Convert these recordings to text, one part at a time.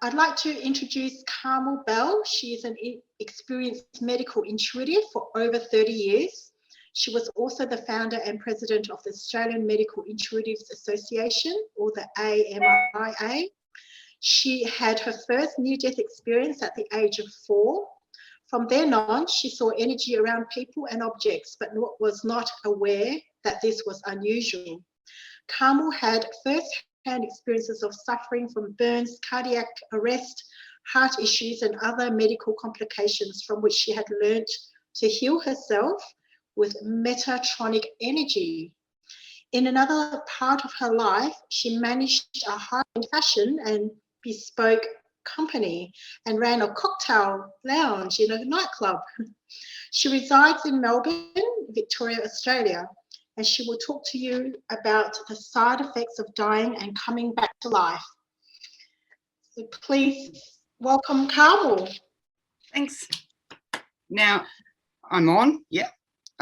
I'd like to introduce Carmel Bell. She is an experienced medical intuitive for over 30 years. She was also the founder and president of the Australian Medical Intuitives Association, or the AMIA. She had her first near-death experience at the age of 4. From then on, she saw energy around people and objects, but was not aware that this was unusual. Carmel had first-hand experiences of suffering from burns, cardiac arrest, heart issues, and other medical complications from which she had learnt to heal herself with Metatronic energy. In another part of her life, she managed a high-end fashion and bespoke company and ran a cocktail lounge in a nightclub. She resides in Melbourne, Victoria, Australia, and she will talk to you about the side effects of dying and coming back to life. So please welcome Carmel. Thanks. Now, I'm on? Yeah.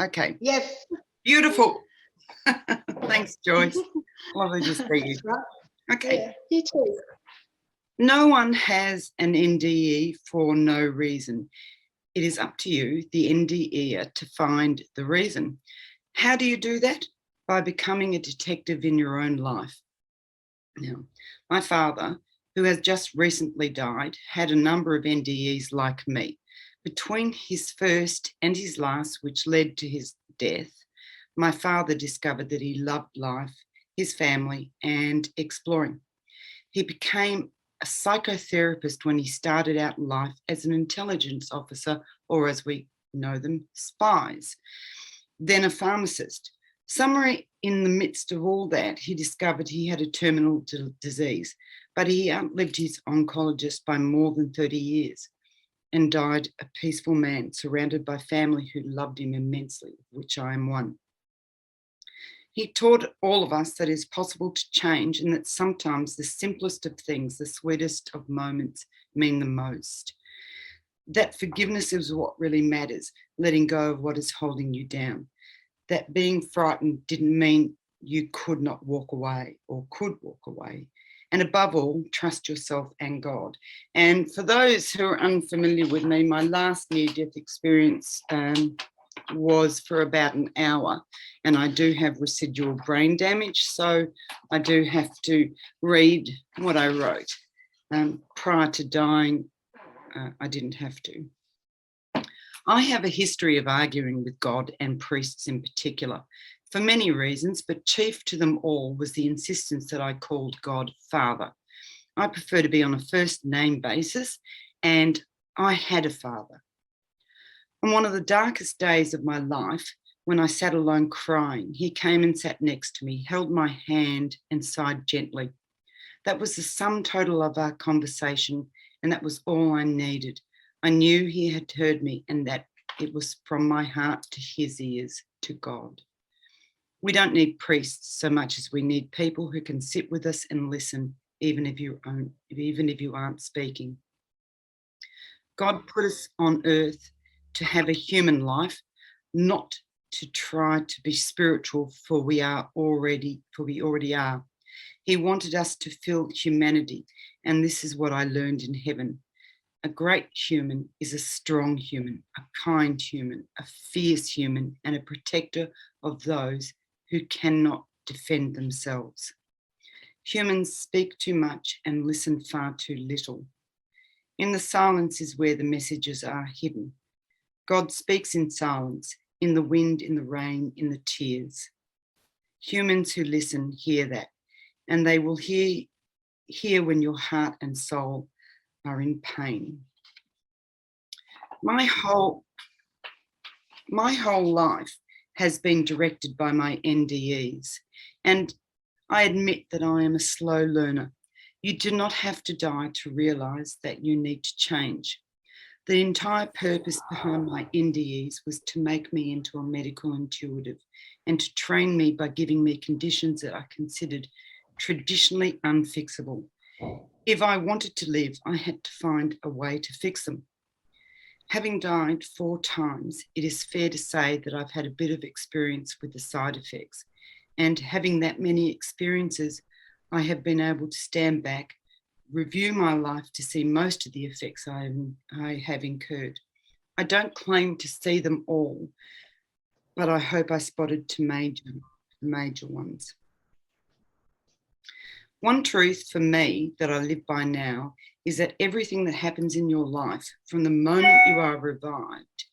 Okay. Yes. Beautiful. Thanks, Joyce. Lovely to see you. That's right. Okay. Yeah, you too. No one has an NDE for no reason. It is up to you, the NDE, to find the reason. How do you do that? By becoming a detective in your own life. Now, my father, who has just recently died, had a number of NDEs like me. Between his first and his last, which led to his death, my father discovered that he loved life, his family, and exploring. He became a psychotherapist when he started out in life as an intelligence officer, or as we know them, spies. Then a pharmacist. Somewhere in the midst of all that, he discovered he had a terminal disease, but he outlived his oncologist by more than 30 years and died a peaceful man surrounded by family who loved him immensely, of which I am one. He taught all of us that it is possible to change and that sometimes the simplest of things, the sweetest of moments, mean the most. That forgiveness is what really matters, letting go of what is holding you down. That being frightened didn't mean you could not walk away or could walk away. And above all, trust yourself and God. And for those who are unfamiliar with me, my last near-death experience was for about an hour, and I do have residual brain damage, so I do have to read what I wrote. Prior to dying, I didn't have to. I have a history of arguing with God and priests in particular, for many reasons, but chief to them all was the insistence that I called God Father. I prefer to be on a first name basis, and I had a father. On one of the darkest days of my life, when I sat alone crying, he came and sat next to me, held my hand and sighed gently. That was the sum total of our conversation, and that was all I needed. I knew he had heard me and that it was from my heart to his ears, to God. We don't need priests so much as we need people who can sit with us and listen, even if you aren't speaking. God put us on earth to have a human life, not to try to be spiritual, for we already are. He wanted us to feel humanity, and this is what I learned in heaven. A great human is a strong human, a kind human, a fierce human, and a protector of those who cannot defend themselves. Humans speak too much and listen far too little. In the silence is where the messages are hidden. God speaks in silence, in the wind, in the rain, in the tears. Humans who listen hear that, and they will hear when your heart and soul are in pain. My whole life has been directed by my NDEs, and I admit that I am a slow learner. You do not have to die to realise that you need to change. The entire purpose behind my NDEs was to make me into a medical intuitive and to train me by giving me conditions that are considered traditionally unfixable. If I wanted to live, I had to find a way to fix them. Having died 4 times, it is fair to say that I've had a bit of experience with the side effects. And having that many experiences, I have been able to stand back, review my life to see most of the effects I have incurred. I don't claim to see them all, but I hope I spotted two major ones. One truth for me that I live by now is that everything that happens in your life from the moment you are revived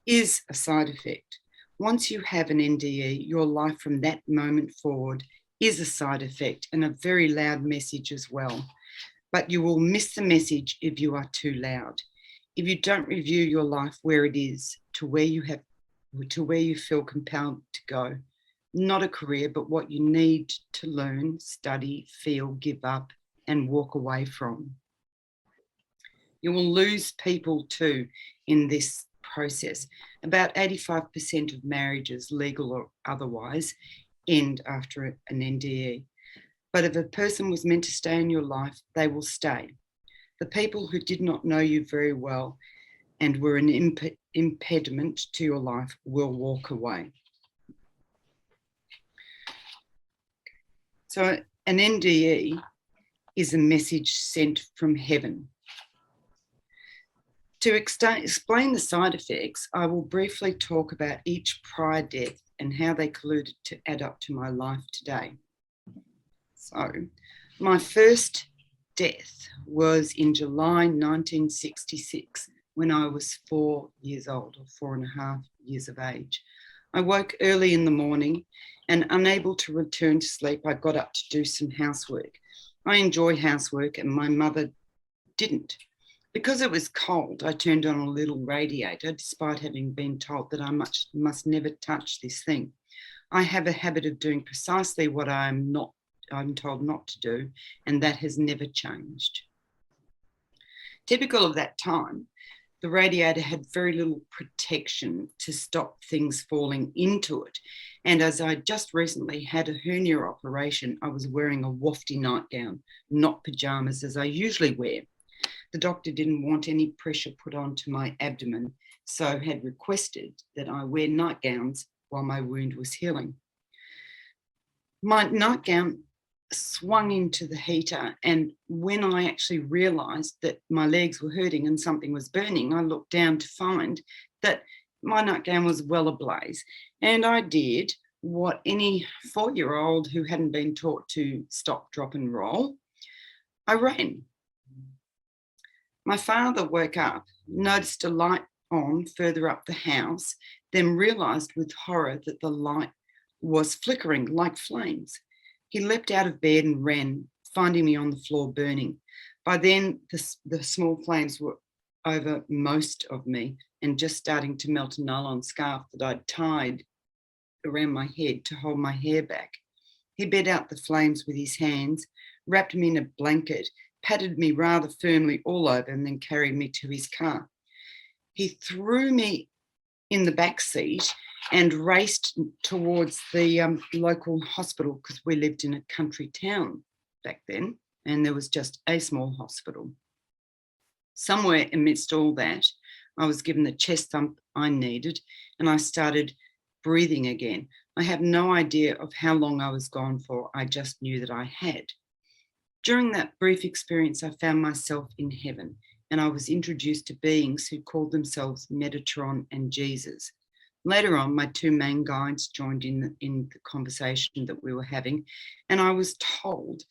is a side effect. Once you have an NDE, your life from that moment forward is a side effect, and a very loud message as well. But you will miss the message if you are too loud. If you don't review your life where it is, to where you feel compelled to go, not a career, but what you need to learn, study, feel, give up, and walk away from. You will lose people too in this process. About 85% of marriages, legal or otherwise, end after an NDE. But if a person was meant to stay in your life, they will stay. The people who did not know you very well and were an impediment to your life will walk away. So an NDE is a message sent from heaven. To explain the side effects, I will briefly talk about each prior death and how they colluded to add up to my life today. So, my first death was in July 1966 when I was 4 years old, or 4.5 years of age. I woke early in the morning and, unable to return to sleep, I got up to do some housework. I enjoy housework and my mother didn't. Because it was cold, I turned on a little radiator despite having been told that I must never touch this thing. I have a habit of doing precisely what I'm told not to do, and that has never changed. Typical of that time, the radiator had very little protection to stop things falling into it. And as I just recently had a hernia operation, I was wearing a wafty nightgown, not pajamas as I usually wear. The doctor didn't want any pressure put onto my abdomen, so had requested that I wear nightgowns while my wound was healing. My nightgown swung into the heater, and when I actually realised that my legs were hurting and something was burning, I looked down to find that my nightgown was well ablaze. And I did what any 4-year-old who hadn't been taught to stop, drop and roll. I ran. My father woke up, noticed a light on further up the house, then realised with horror that the light was flickering like flames. He leapt out of bed and ran, finding me on the floor burning. By then, the small flames were over most of me and just starting to melt a nylon scarf that I'd tied around my head to hold my hair back. He beat out the flames with his hands, wrapped me in a blanket, patted me rather firmly all over, and then carried me to his car. He threw me in the back seat and raced towards the local hospital, because we lived in a country town back then, and there was just a small hospital. Somewhere amidst all that, I was given the chest thump I needed, and I started breathing again. I have no idea of how long I was gone for. I just knew that I had. During that brief experience, I found myself in heaven, and I was introduced to beings who called themselves Metatronic and Jesus. Later on, my two main guides joined in the conversation that we were having, and I was told,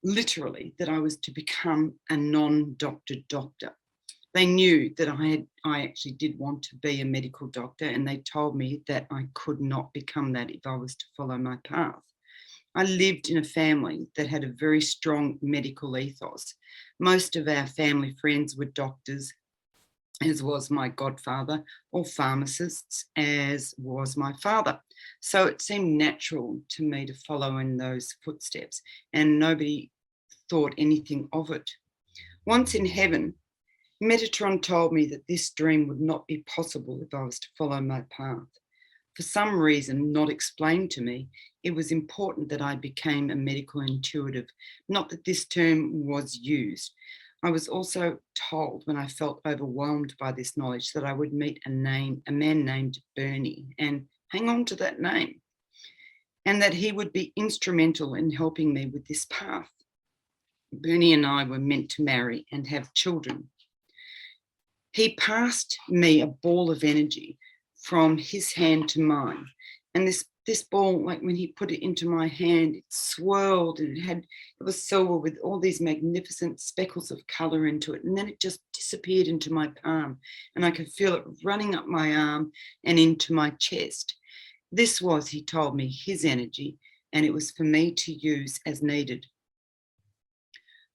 literally, that I was to become a non-doctored doctor. They knew that I actually did want to be a medical doctor, and they told me that I could not become that if I was to follow my path. I lived in a family that had a very strong medical ethos. Most of our family friends were doctors, as was my godfather, or pharmacists, as was my father. So it seemed natural to me to follow in those footsteps, and nobody thought anything of it. Once in heaven, Metatron told me that this dream would not be possible if I was to follow my path. For some reason not explained to me, it was important that I became a medical intuitive, not that this term was used. I was also told, when I felt overwhelmed by this knowledge, that I would meet a man named Bernie, and hang on to that name, and that he would be instrumental in helping me with this path. Bernie and I were meant to marry and have children. He passed me a ball of energy from his hand to mine. And this ball, like when he put it into my hand, it swirled and it was silver with all these magnificent speckles of color into it. And then it just disappeared into my palm and I could feel it running up my arm and into my chest. This was, he told me, his energy, and it was for me to use as needed.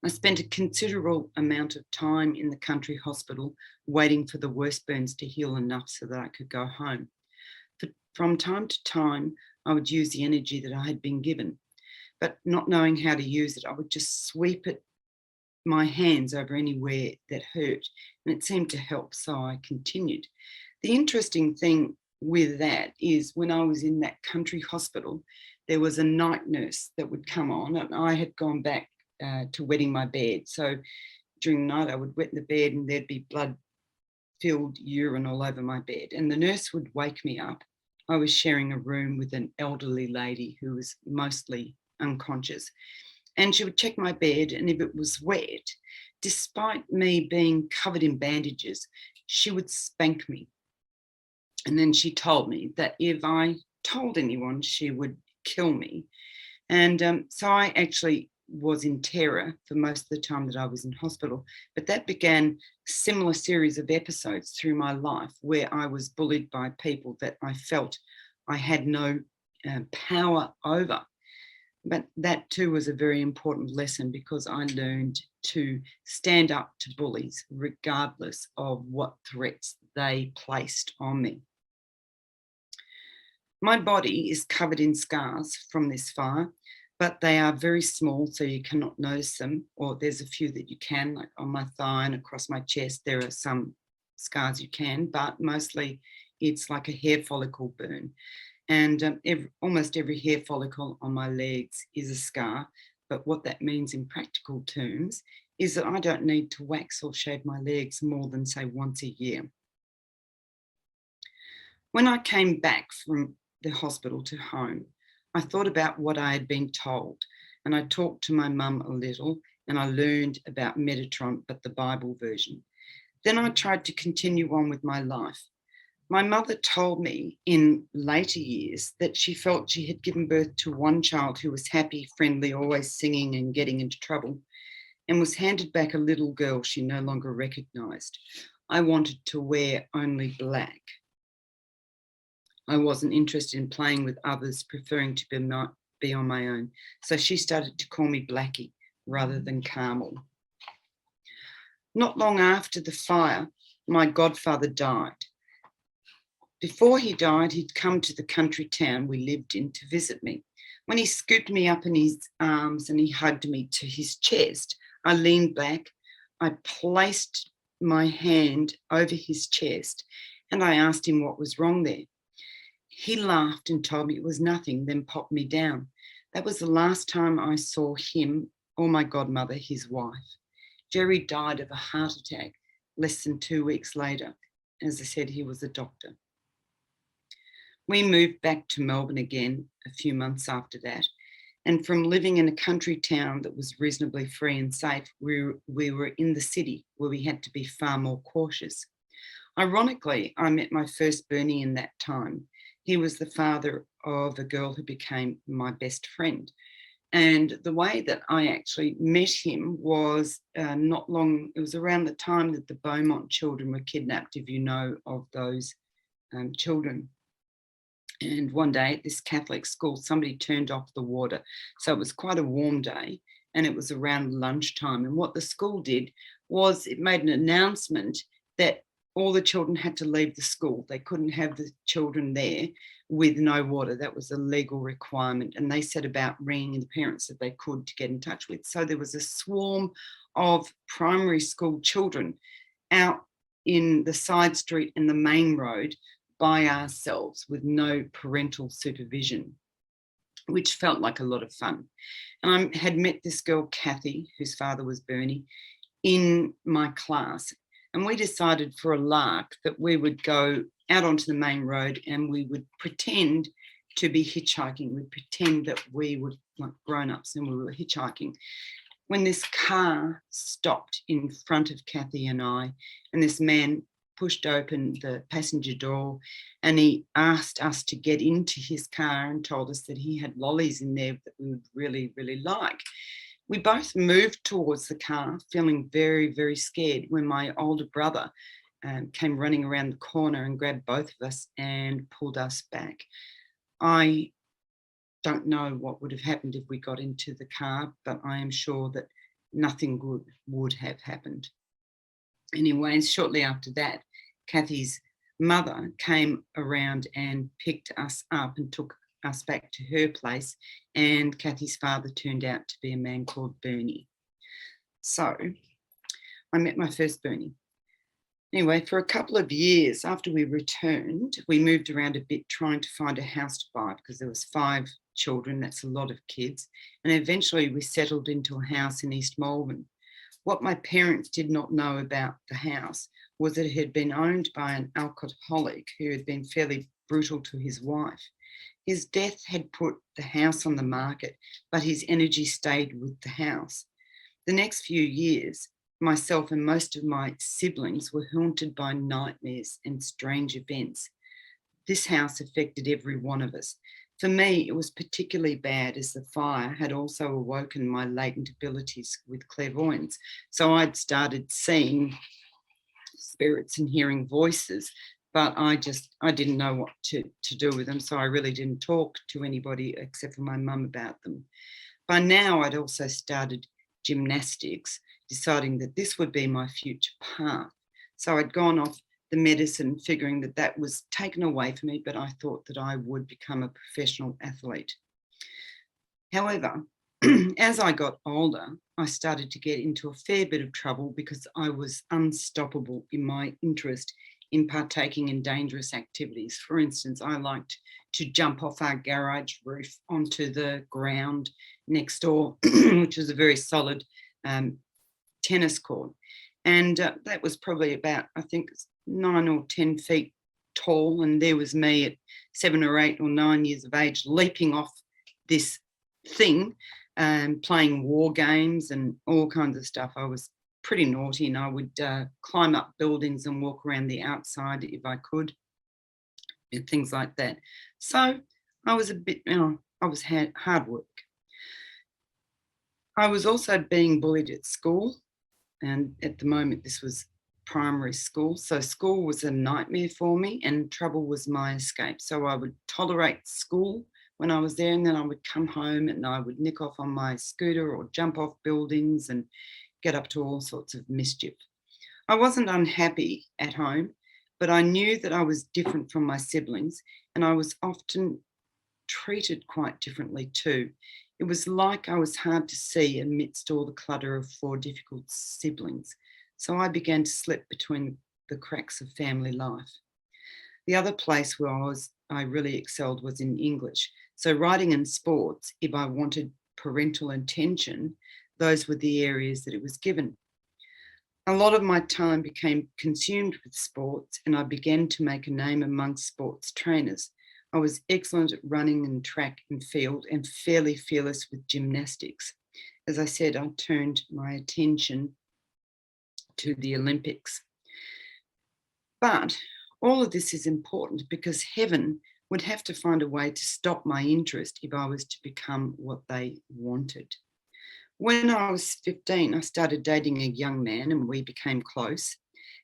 I spent a considerable amount of time in the country hospital waiting for the worst burns to heal enough so that I could go home. From time to time, I would use the energy that I had been given, but not knowing how to use it, I would just sweep my hands over anywhere that hurt, and it seemed to help, so I continued. The interesting thing with that is when I was in that country hospital, there was a night nurse that would come on, and I had gone back to wetting my bed. So during the night, I would wet the bed and there'd be blood-filled urine all over my bed, and the nurse would wake me up. I was sharing a room with an elderly lady who was mostly unconscious, and she would check my bed, and if it was wet, despite me being covered in bandages, she would spank me. And then she told me that if I told anyone, she would kill me. And so I actually was in terror for most of the time that I was in hospital, but that began a similar series of episodes through my life where I was bullied by people that I felt I had no power over. But that too was a very important lesson because I learned to stand up to bullies regardless of what threats they placed on me. My body is covered in scars from this fire, but they are very small, so you cannot notice them, or there's a few that you can, like on my thigh and across my chest, there are some scars you can, but mostly it's like a hair follicle burn. And almost every hair follicle on my legs is a scar, but what that means in practical terms is that I don't need to wax or shave my legs more than, say, once a year. When I came back from the hospital to home, I thought about what I had been told, and I talked to my mum a little, and I learned about Metatronic, but the Bible version. Then I tried to continue on with my life. My mother told me in later years that she felt she had given birth to one child who was happy, friendly, always singing and getting into trouble, and was handed back a little girl she no longer recognised. I wanted to wear only black. I wasn't interested in playing with others, preferring to be on my own. So she started to call me Blackie rather than Carmel. Not long after the fire, my godfather died. Before he died, he'd come to the country town we lived in to visit me. When he scooped me up in his arms and he hugged me to his chest, I leaned back, I placed my hand over his chest, and I asked him what was wrong there. He laughed and told me it was nothing, then popped me down. That was the last time I saw him or my godmother, his wife. Jerry died of a heart attack less than 2 weeks later. As I said, he was a doctor. We moved back to Melbourne again a few months after that. And from living in a country town that was reasonably free and safe, we were in the city where we had to be far more cautious. Ironically, I met my first Bernie in that time. He was the father of a girl who became my best friend. And the way that I actually met him was it was around the time that the Beaumont children were kidnapped, if you know of those children. And one day at this Catholic school, somebody turned off the water. So it was quite a warm day and it was around lunchtime. And what the school did was it made an announcement that all the children had to leave the school. They couldn't have the children there with no water. That was a legal requirement. And they set about ringing the parents that they could to get in touch with. So there was a swarm of primary school children out in the side street and the main road by ourselves with no parental supervision, which felt like a lot of fun. And I had met this girl, Kathy, whose father was Bernie, in my class. And we decided for a lark that we would go out onto the main road and we would pretend to be hitchhiking. We'd pretend that we were like grown-ups and we were hitchhiking. when this car stopped in front of Kathy and I, and this man pushed open the passenger door and he asked us to get into his car and told us that he had lollies in there that we would really, really like. We both moved towards the car, feeling very, very scared, when my older brother came running around the corner and grabbed both of us and pulled us back. I don't know what would have happened if we got into the car, but I am sure that nothing good would have happened. Anyways, shortly after that, Kathy's mother came around and picked us up and took us back to her place, and Kathy's father turned out to be a man called Bernie. So I met my first Bernie. Anyway, for a couple of years after we returned, we moved around a bit trying to find a house to buy because there was 5 children, that's a lot of kids, and eventually we settled into a house in East Melbourne. What my parents did not know about the house was that it had been owned by an alcoholic who had been fairly brutal to his wife. His death had put the house on the market, but his energy stayed with the house. The next few years, myself and most of my siblings were haunted by nightmares and strange events. This house affected every one of us. For me, it was particularly bad as the fire had also awoken my latent abilities with clairvoyance. So I'd started seeing spirits and hearing voices, but I didn't know what to do with them. So I really didn't talk to anybody except for my mum about them. By now, I'd also started gymnastics, deciding that this would be my future path. So I'd gone off the medicine, figuring that that was taken away from me, but I thought that I would become a professional athlete. However, as I got older, I started to get into a fair bit of trouble because I was unstoppable in my interest in partaking in dangerous activities. For instance, I liked to jump off our garage roof onto the ground next door, which was a very solid tennis court. And that was probably about, I think, 9 or 10 feet tall. And there was me at 7 or 8 or 9 years of age leaping off this thing, playing war games and all kinds of stuff. I was pretty naughty, and I would climb up buildings and walk around the outside if I could, and things like that. So I was a bit, I was hard work. I was also being bullied at school, and at the moment this was primary school. So school was a nightmare for me, and trouble was my escape. So I would tolerate school when I was there, and then I would come home and I would nick off on my scooter or jump off buildings and get up to all sorts of mischief. I wasn't unhappy at home, but I knew that I was different from my siblings, and I was often treated quite differently too. It was like I was hard to see amidst all the clutter of 4 difficult siblings. So I began to slip between the cracks of family life. The other place where I really excelled was in English. So writing and sports, if I wanted parental attention, those were the areas that it was given. A lot of my time became consumed with sports, and I began to make a name amongst sports trainers. I was excellent at running and track and field, and fairly fearless with gymnastics. As I said, I turned my attention to the Olympics. But all of this is important because heaven would have to find a way to stop my interest if I was to become what they wanted. When I was 15, I started dating a young man and we became close.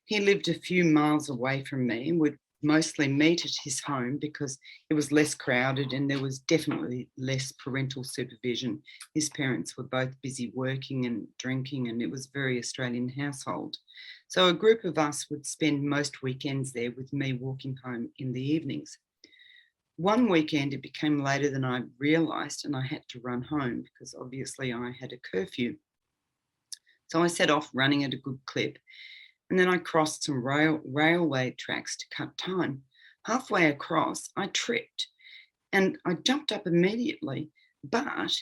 He lived a few miles away from me and would mostly meet at his home because it was less crowded and there was definitely less parental supervision. His parents were both busy working and drinking, and it was a very Australian household. So a group of us would spend most weekends there, with me walking home in the evenings. One weekend it became later than I realised, and I had to run home because obviously I had a curfew. So I set off running at a good clip, and then I crossed some railway tracks to cut time. Halfway across, I tripped and I jumped up immediately, but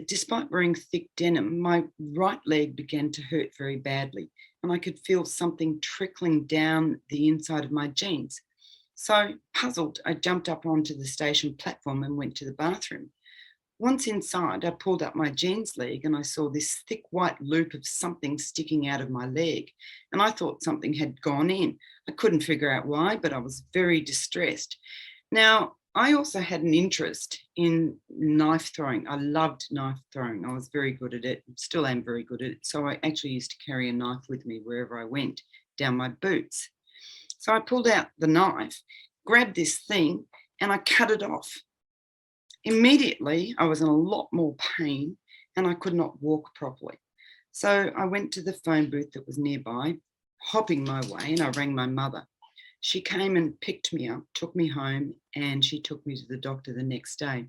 despite wearing thick denim, my right leg began to hurt very badly, and I could feel something trickling down the inside of my jeans. So, puzzled, I jumped up onto the station platform and went to the bathroom. Once inside, I pulled up my jeans leg and I saw this thick white loop of something sticking out of my leg. And I thought something had gone in. I couldn't figure out why, but I was very distressed. Now, I also had an interest in knife throwing. I loved knife throwing. I was very good at it, still am very good at it. So I actually used to carry a knife with me wherever I went, down my boots. So I pulled out the knife, grabbed this thing, and I cut it off. Immediately, I was in a lot more pain and I could not walk properly. So I went to the phone booth that was nearby, hopping my way, and I rang my mother. She came and picked me up, took me home, and she took me to the doctor the next day.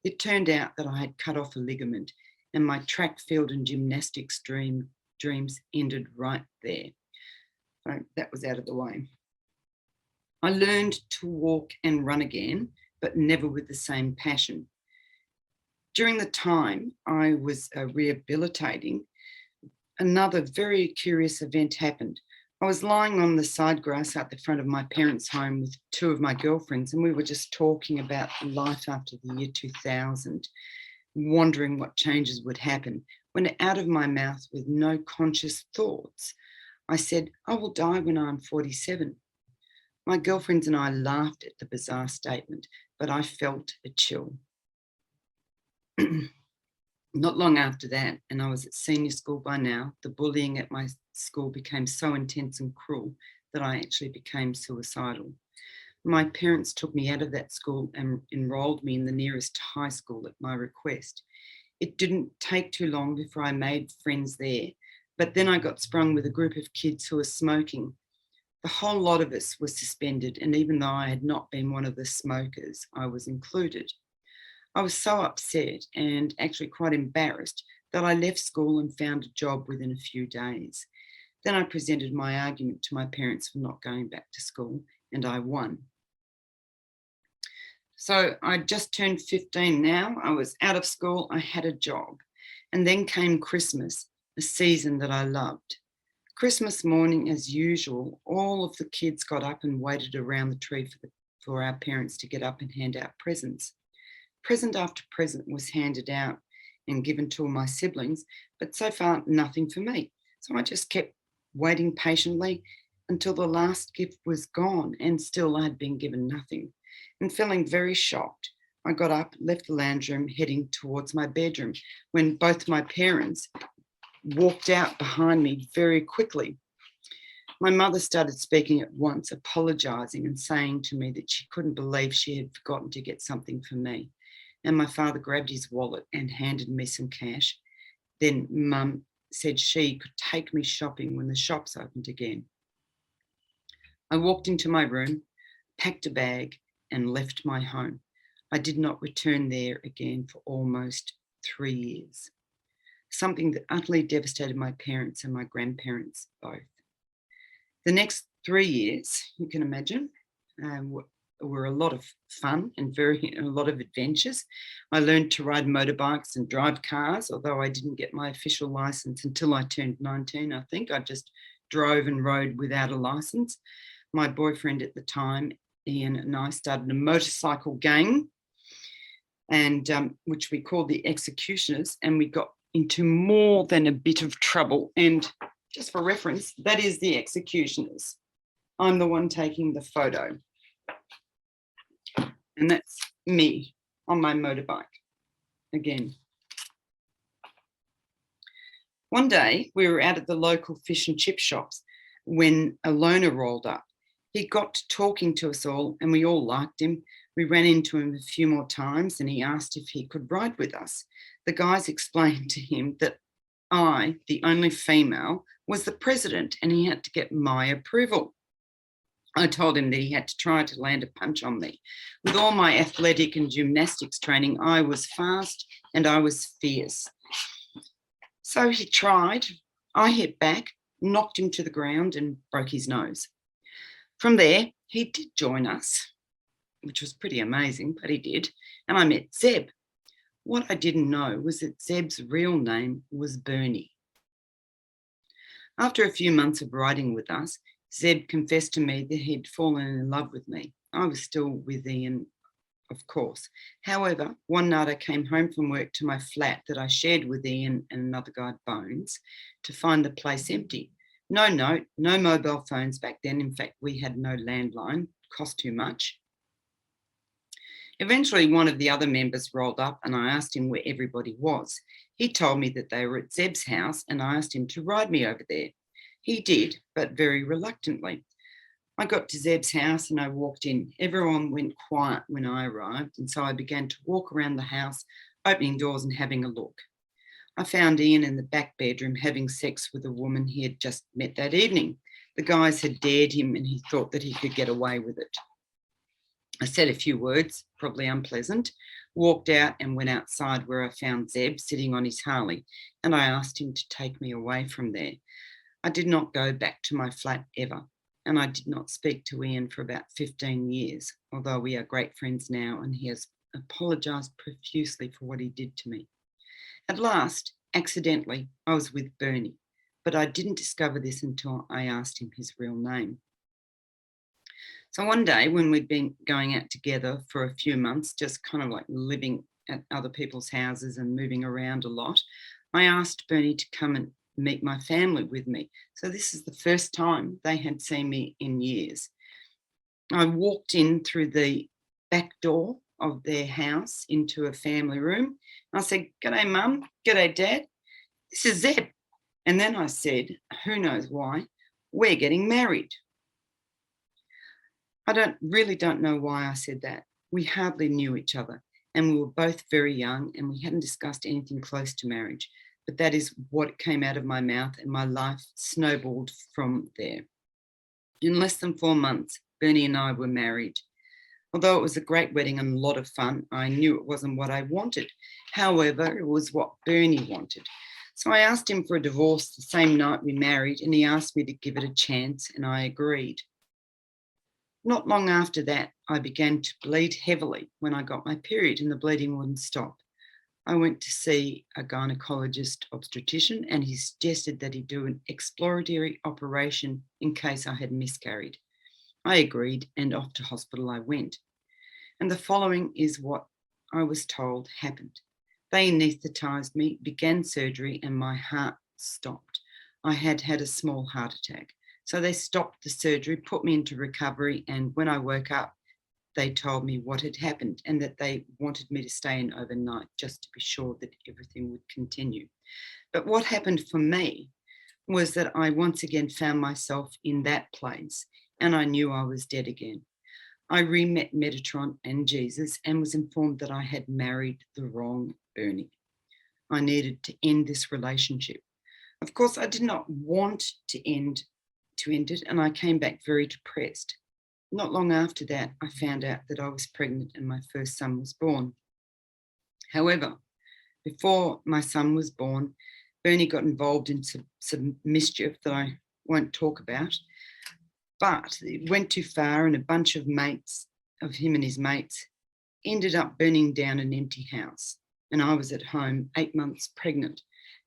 It turned out that I had cut off a ligament and my track, field and gymnastics dreams ended right there. So that was out of the way. I learned to walk and run again, but never with the same passion. During the time I was rehabilitating, another very curious event happened. I was lying on the side grass out the front of my parents' home with two of my girlfriends, and we were just talking about life after the year 2000, wondering what changes would happen, when out of my mouth, with no conscious thoughts, I said, I will die when I'm 47. My girlfriends and I laughed at the bizarre statement, but I felt a chill. Not long after that, and I was at senior school by now, the bullying at my school became so intense and cruel that I actually became suicidal. My parents took me out of that school and enrolled me in the nearest high school at my request. It didn't take too long before I made friends there, but then I got sprung with a group of kids who were smoking. The whole lot of us were suspended, and even though I had not been one of the smokers, I was included. I was so upset and actually quite embarrassed that I left school and found a job within a few days. Then I presented my argument to my parents for not going back to school, and I won. So I just turned 15 now. I was out of school, I had a job, and then came Christmas, a season that I loved. Christmas morning, as usual, all of the kids got up and waited around the tree for our parents to get up and hand out presents. Present after present was handed out and given to all my siblings, but so far nothing for me. So I just kept waiting patiently until the last gift was gone, and still I had been given nothing. And feeling very shocked, I got up, left the lounge room, heading towards my bedroom, when both my parents walked out behind me very quickly. My mother started speaking at once, apologising and saying to me that she couldn't believe she had forgotten to get something for me. And my father grabbed his wallet and handed me some cash. Then Mum said she could take me shopping when the shops opened again. I walked into my room, packed a bag and left my home. I did not return there again for almost 3 years. Something that utterly devastated my parents and my grandparents both. The next 3 years, you can imagine, were a lot of fun and a lot of adventures. I learned to ride motorbikes and drive cars, although I didn't get my official license until I turned 19, I think. I just drove and rode without a license. My boyfriend at the time, Ian, and I started a motorcycle gang, and which we called the Executioners, and we got into more than a bit of trouble. And just for reference, that is the Executioners. I'm the one taking the photo. And that's me on my motorbike again. One day we were out at the local fish and chip shops when a loner rolled up. He got to talking to us all and we all liked him. We ran into him a few more times and he asked if he could ride with us. The guys explained to him that I, the only female, was the president and he had to get my approval. I told him that he had to try to land a punch on me. With all my athletic and gymnastics training, I was fast and I was fierce. So he tried. I hit back, knocked him to the ground and broke his nose. From there, he did join us, which was pretty amazing, but he did. And I met Zeb. What I didn't know was that Zeb's real name was Bernie. After a few months of riding with us, Zeb confessed to me that he'd fallen in love with me. I was still with Ian of course. However, one night I came home from work to my flat that I shared with Ian and another guy, Bones, to find the place empty. No note, no mobile phones back then. In fact, we had no landline, cost too much. Eventually, one of the other members rolled up and I asked him where everybody was. He told me that they were at Zeb's house and I asked him to ride me over there. He did, but very reluctantly. I got to Zeb's house and I walked in. Everyone went quiet when I arrived, and so I began to walk around the house, opening doors and having a look. I found Ian in the back bedroom having sex with a woman he had just met that evening. The guys had dared him and he thought that he could get away with it. I said a few words, probably unpleasant, walked out and went outside where I found Zeb sitting on his Harley, and I asked him to take me away from there. I did not go back to my flat ever, and I did not speak to Ian for about 15 years, although we are great friends now and he has apologised profusely for what he did to me. At last, accidentally, I was with Bernie, but I didn't discover this until I asked him his real name. So one day when we'd been going out together for a few months, just kind of like living at other people's houses and moving around a lot, I asked Bernie to come and meet my family with me. So this is the first time they had seen me in years. I walked in through the back door of their house into a family room. I said, "G'day, Mum. G'day, Dad. This is Zeb." And then I said, who knows why, "We're getting married." I don't know why I said that. We hardly knew each other and we were both very young and we hadn't discussed anything close to marriage. But that is what came out of my mouth and my life snowballed from there. In less than 4 months, Bernie and I were married. Although it was a great wedding and a lot of fun, I knew it wasn't what I wanted. However, it was what Bernie wanted. So I asked him for a divorce the same night we married and he asked me to give it a chance and I agreed. Not long after that, I began to bleed heavily when I got my period and the bleeding wouldn't stop. I went to see a gynecologist obstetrician and he suggested that he do an exploratory operation in case I had miscarried. I agreed and off to hospital I went. And the following is what I was told happened. They anaesthetised me, began surgery and my heart stopped. I had had a small heart attack. So they stopped the surgery, put me into recovery, and when I woke up, they told me what had happened and that they wanted me to stay in overnight just to be sure that everything would continue. But what happened for me was that I once again found myself in that place and I knew I was dead again. I re-met Metatronic and Jesus and was informed that I had married the wrong Bernie. I needed to end this relationship. Of course, I did not want to end it and I came back very depressed. Not long after that, I found out that I was pregnant and my first son was born. However, before my son was born, Bernie got involved in some mischief that I won't talk about, but it went too far and a bunch of mates of him and his mates ended up burning down an empty house and I was at home 8 months pregnant.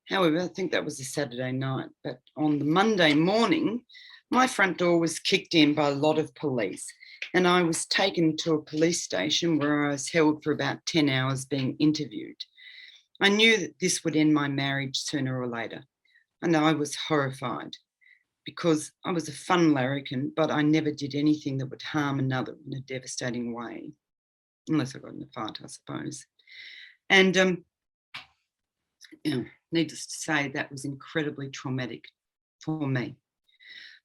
However, I think that was a Saturday night, but on the Monday morning, my front door was kicked in by a lot of police and I was taken to a police station where I was held for about 10 hours being interviewed. I knew that this would end my marriage sooner or later, and I was horrified because I was a fun larrikin, but I never did anything that would harm another in a devastating way, unless I got in a fight, I suppose. And needless to say, that was incredibly traumatic for me.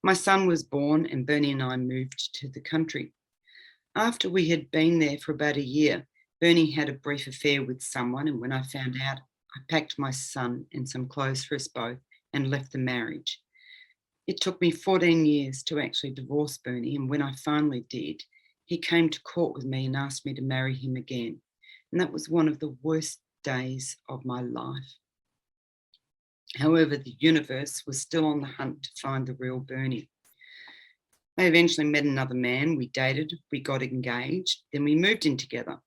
My son was born and Bernie and I moved to the country. After we had been there for about a year, Bernie had a brief affair with someone, and when I found out, I packed my son and some clothes for us both and left the marriage. It took me 14 years to actually divorce Bernie, and when I finally did, he came to court with me and asked me to marry him again. And that was one of the worst days of my life. However, the universe was still on the hunt to find the real Bernie. I eventually met another man, we dated, we got engaged, then we moved in together.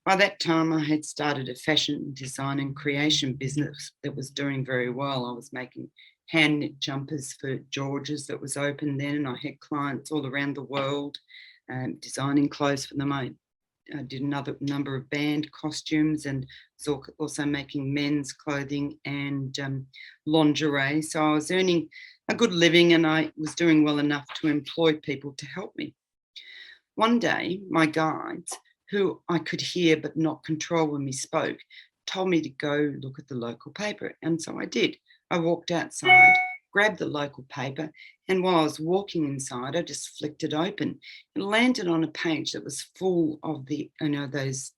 By that time, I had started a fashion design and creation business that was doing very well. I was making hand knit jumpers for George's that was open then, and I had clients all around the world designing clothes for them. I did another number of band costumes, and was also making men's clothing and lingerie. So I was earning a good living, and I was doing well enough to employ people to help me. One day, my guides, who I could hear but not control when we spoke, told me to go look at the local paper. And so I did. I walked outside, grabbed the local paper, and while I was walking inside, I just flicked it open and landed on a page that was full of those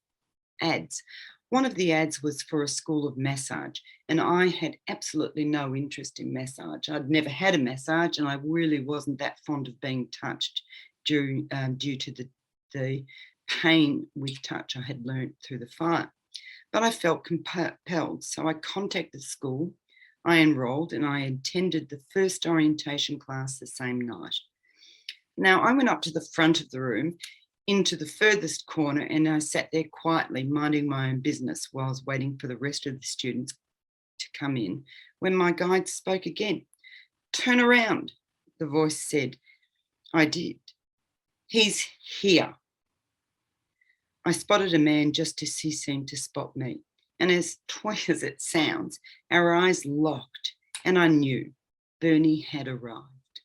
ads. One of the ads was for a school of massage, and I had absolutely no interest in massage. I'd never had a massage, and I really wasn't that fond of being touched due to the pain with touch I had learnt through the fire. But I felt compelled, so I contacted the school. I enrolled, and I attended the first orientation class the same night. Now, I went up to the front of the room, into the furthest corner, and I sat there quietly, minding my own business while I was waiting for the rest of the students to come in, when my guide spoke again. "Turn around," the voice said. I did. "He's here." I spotted a man just as he seemed to spot me. And as toy as it sounds, our eyes locked, and I knew Bernie had arrived.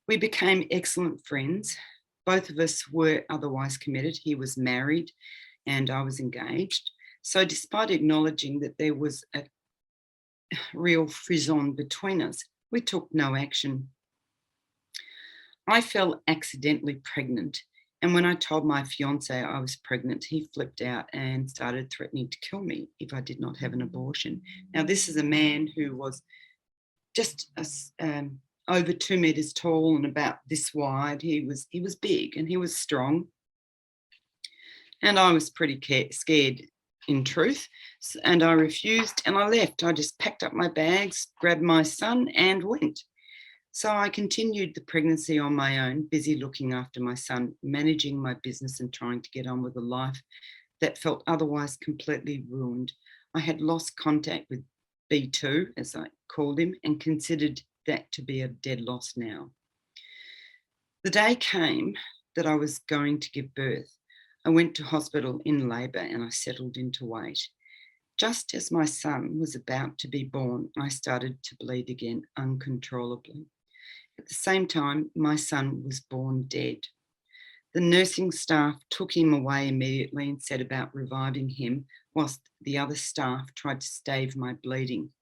We became excellent friends. Both of us were otherwise committed. He was married and I was engaged. So despite acknowledging that there was a real frisson between us, we took no action. I fell accidentally pregnant. And when I told my fiance I was pregnant, he flipped out and started threatening to kill me if I did not have an abortion. Now, this is a man who was just over 2 meters tall and about this wide. He was big and he was strong. And I was pretty scared, in truth. And I refused and I left. I just packed up my bags, grabbed my son and went. So I continued the pregnancy on my own, busy looking after my son, managing my business and trying to get on with a life that felt otherwise completely ruined. I had lost contact with B2, as I called him, and considered that to be a dead loss now. The day came that I was going to give birth. I went to hospital in labour and I settled into wait. Just as my son was about to be born, I started to bleed again uncontrollably. At the same time, my son was born dead. The nursing staff took him away immediately and set about reviving him, whilst the other staff tried to stave my bleeding.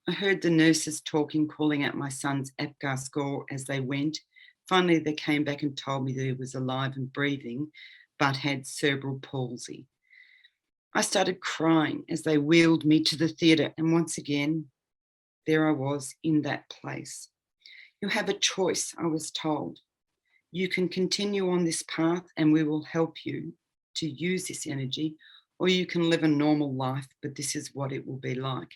I heard the nurses talking, calling out my son's APGAR score as they went. Finally, they came back and told me that he was alive and breathing, but had cerebral palsy. I started crying as they wheeled me to the theatre, and once again, there I was in that place. You have a choice, I was told. You can continue on this path and we will help you to use this energy, or you can live a normal life, but this is what it will be like.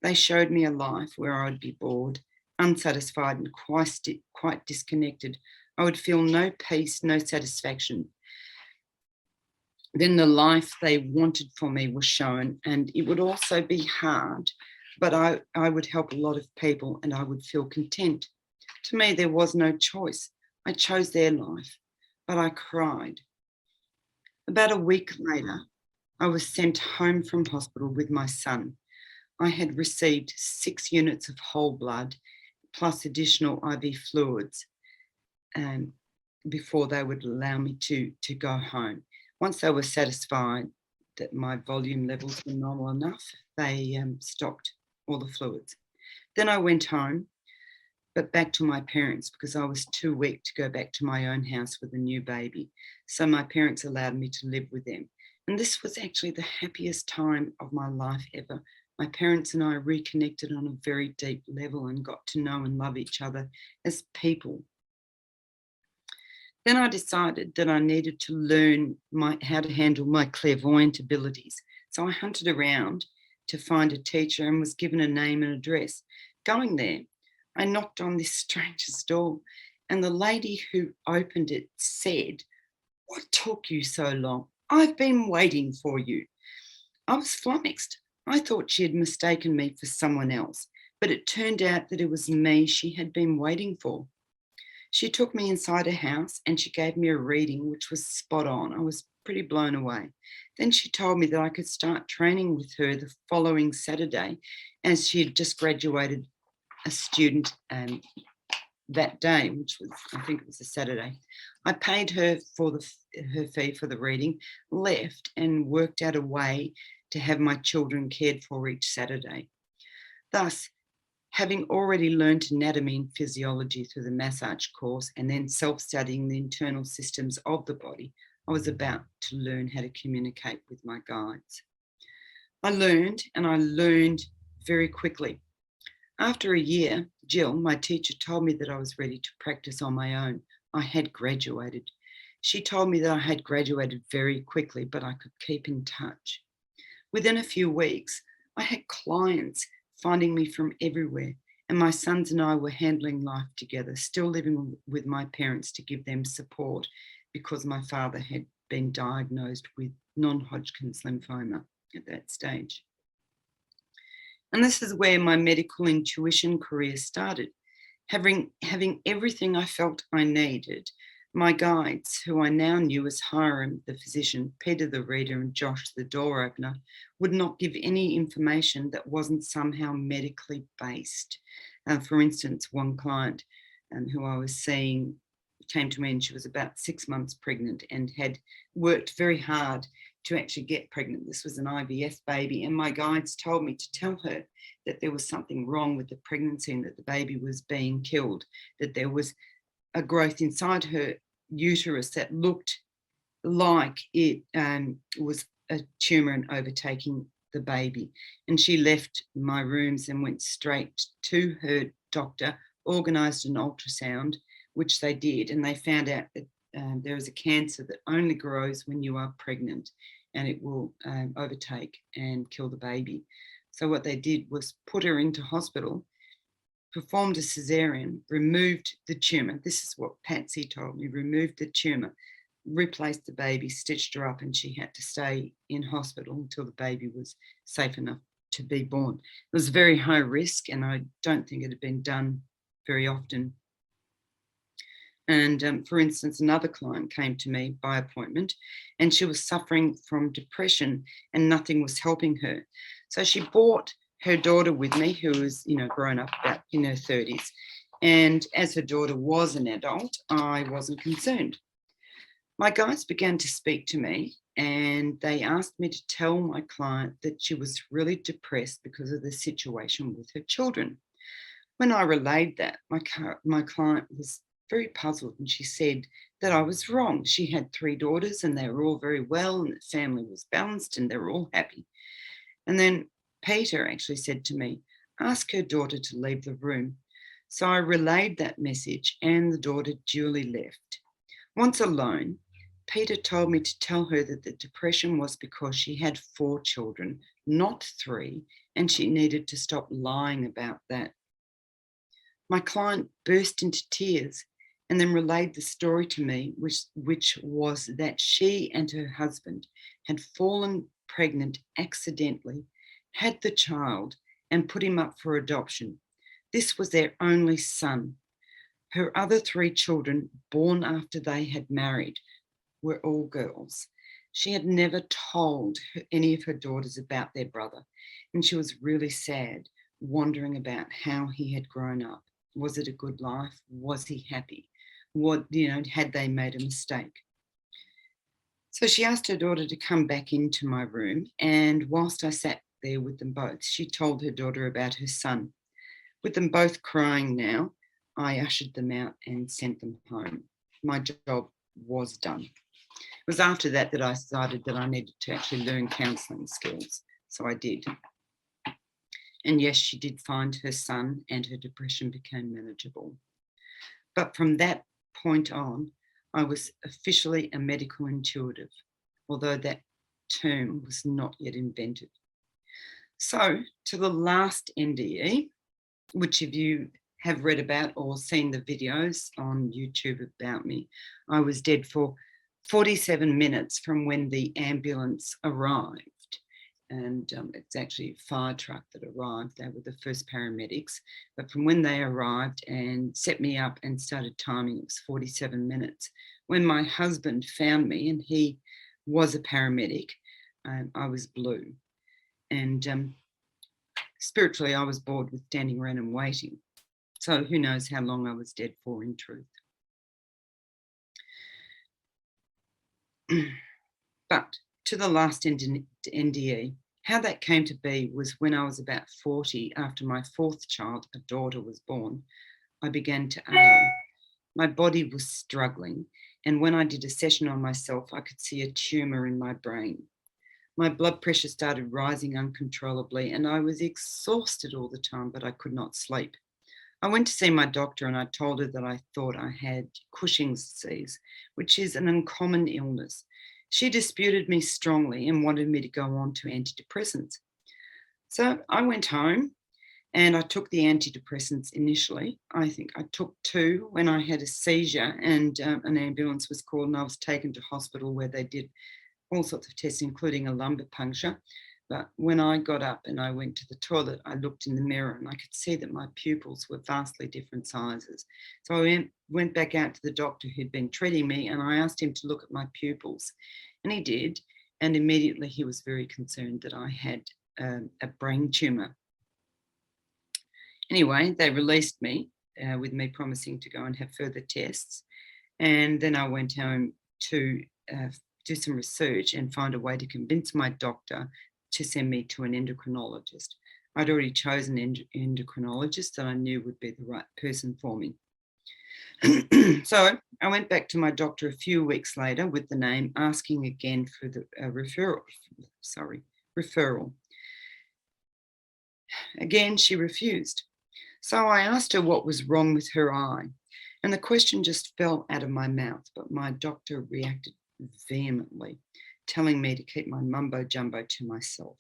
They showed me a life where I would be bored, unsatisfied and quite disconnected. I would feel no peace, no satisfaction. Then the life they wanted for me was shown, and it would also be hard, but I would help a lot of people and I would feel content. To me, there was no choice. I chose their life, but I cried. About a week later, I was sent home from hospital with my son. I had received 6 units of whole blood, plus additional IV fluids, before they would allow me to go home. Once they were satisfied that my volume levels were normal enough, they stopped all the fluids. Then I went home, but back to my parents because I was too weak to go back to my own house with a new baby. So my parents allowed me to live with them. And this was actually the happiest time of my life ever. My parents and I reconnected on a very deep level and got to know and love each other as people. Then I decided that I needed to learn how to handle my clairvoyant abilities. So I hunted around to find a teacher and was given a name and address. Going there, I knocked on this stranger's door, and the lady who opened it said, "What took you so long? I've been waiting for you." I was flummoxed. I thought she had mistaken me for someone else, but it turned out that it was me she had been waiting for. She took me inside her house and she gave me a reading which was spot on. I was pretty blown away. Then she told me that I could start training with her the following Saturday, as she had just graduated a student that day, which was, I think it was a Saturday. I paid her for her fee for the reading, left, and worked out a way to have my children cared for each Saturday. Thus, having already learned anatomy and physiology through the massage course and then self-studying the internal systems of the body, I was about to learn how to communicate with my guides. I learned very quickly. After a year, Jill, my teacher, told me that I was ready to practice on my own. I had graduated. She told me that I had graduated very quickly, but I could keep in touch. Within a few weeks, I had clients finding me from everywhere, and my sons and I were handling life together, still living with my parents to give them support because my father had been diagnosed with non-Hodgkin's lymphoma at that stage. And this is where my medical intuition career started. Having everything I felt I needed, my guides, who I now knew as Hiram, the physician, Peter, the reader, and Josh, the door opener, would not give any information that wasn't somehow medically based. For instance, one client who I was seeing came to me, and she was about 6 months pregnant and had worked very hard to actually get pregnant. This was an IVF baby, and my guides told me to tell her that there was something wrong with the pregnancy and that the baby was being killed, that there was a growth inside her uterus that looked like it was a tumor and overtaking the baby. And she left my rooms and went straight to her doctor, organised an ultrasound, which they did, and they found out that there is a cancer that only grows when you are pregnant, and it will overtake and kill the baby. So what they did was put her into hospital, performed a cesarean, removed the tumour. This is what Patsy told me, removed the tumour, replaced the baby, stitched her up, and she had to stay in hospital until the baby was safe enough to be born. It was very high risk, and I don't think it had been done very often. And for instance, another client came to me by appointment, and she was suffering from depression and nothing was helping her. So she brought her daughter with me, who was, grown up about in her 30s. And as her daughter was an adult, I wasn't concerned. My guides began to speak to me, and they asked me to tell my client that she was really depressed because of the situation with her children. When I relayed that, my client was very puzzled, and she said that I was wrong. She had 3 daughters and they were all very well, and the family was balanced and they were all happy. And then Peter actually said to me, ask her daughter to leave the room. So I relayed that message, and the daughter duly left. Once alone, Peter told me to tell her that the depression was because she had 4 children, not 3, and she needed to stop lying about that. My client burst into tears and then relayed the story to me, which was that she and her husband had fallen pregnant accidentally, had the child, and put him up for adoption. This was their only son. Her other 3 children, born after they had married, were all girls. She had never told any of her daughters about their brother, and she was really sad, wondering about how he had grown up. Was it a good life? Was he happy? Had they made a mistake? So she asked her daughter to come back into my room, and whilst I sat there with them both, she told her daughter about her son. With them both crying now, I ushered them out and sent them home. My job was done. It was after that that I decided that I needed to actually learn counselling skills, so I did. And yes, she did find her son, and her depression became manageable. But from that point on, I was officially a medical intuitive, although that term was not yet invented. So to the last NDE, which if you have read about or seen the videos on YouTube about me, I was dead for 47 minutes from when the ambulance arrived. And it's actually a fire truck that arrived. They were the first paramedics. But from when they arrived and set me up and started timing, it was 47 minutes. When my husband found me, and he was a paramedic. I was blue. And spiritually, I was bored with standing around and waiting. So who knows how long I was dead for in truth. But to the last NDE, how that came to be was when I was about 40, after my fourth child, a daughter, was born, I began to ail. My body was struggling, and when I did a session on myself, I could see a tumour in my brain. My blood pressure started rising uncontrollably, and I was exhausted all the time, but I could not sleep. I went to see my doctor and I told her that I thought I had Cushing's disease, which is an uncommon illness. She disputed me strongly and wanted me to go on to antidepressants. So I went home and I took the antidepressants initially. I think I took 2 when I had a seizure, and an ambulance was called and I was taken to hospital where they did all sorts of tests, including a lumbar puncture. But when I got up and I went to the toilet, I looked in the mirror and I could see that my pupils were vastly different sizes. So I went back out to the doctor who'd been treating me and I asked him to look at my pupils. And he did. And immediately he was very concerned that I had a brain tumour. Anyway, they released me with me promising to go and have further tests. And then I went home to do some research and find a way to convince my doctor to send me to an endocrinologist. I'd already chosen an endocrinologist that I knew would be the right person for me. So I went back to my doctor a few weeks later with the name, asking again for the referral. Again, she refused. So I asked her what was wrong with her eye, and the question just fell out of my mouth, but my doctor reacted vehemently, telling me to keep my mumbo jumbo to myself.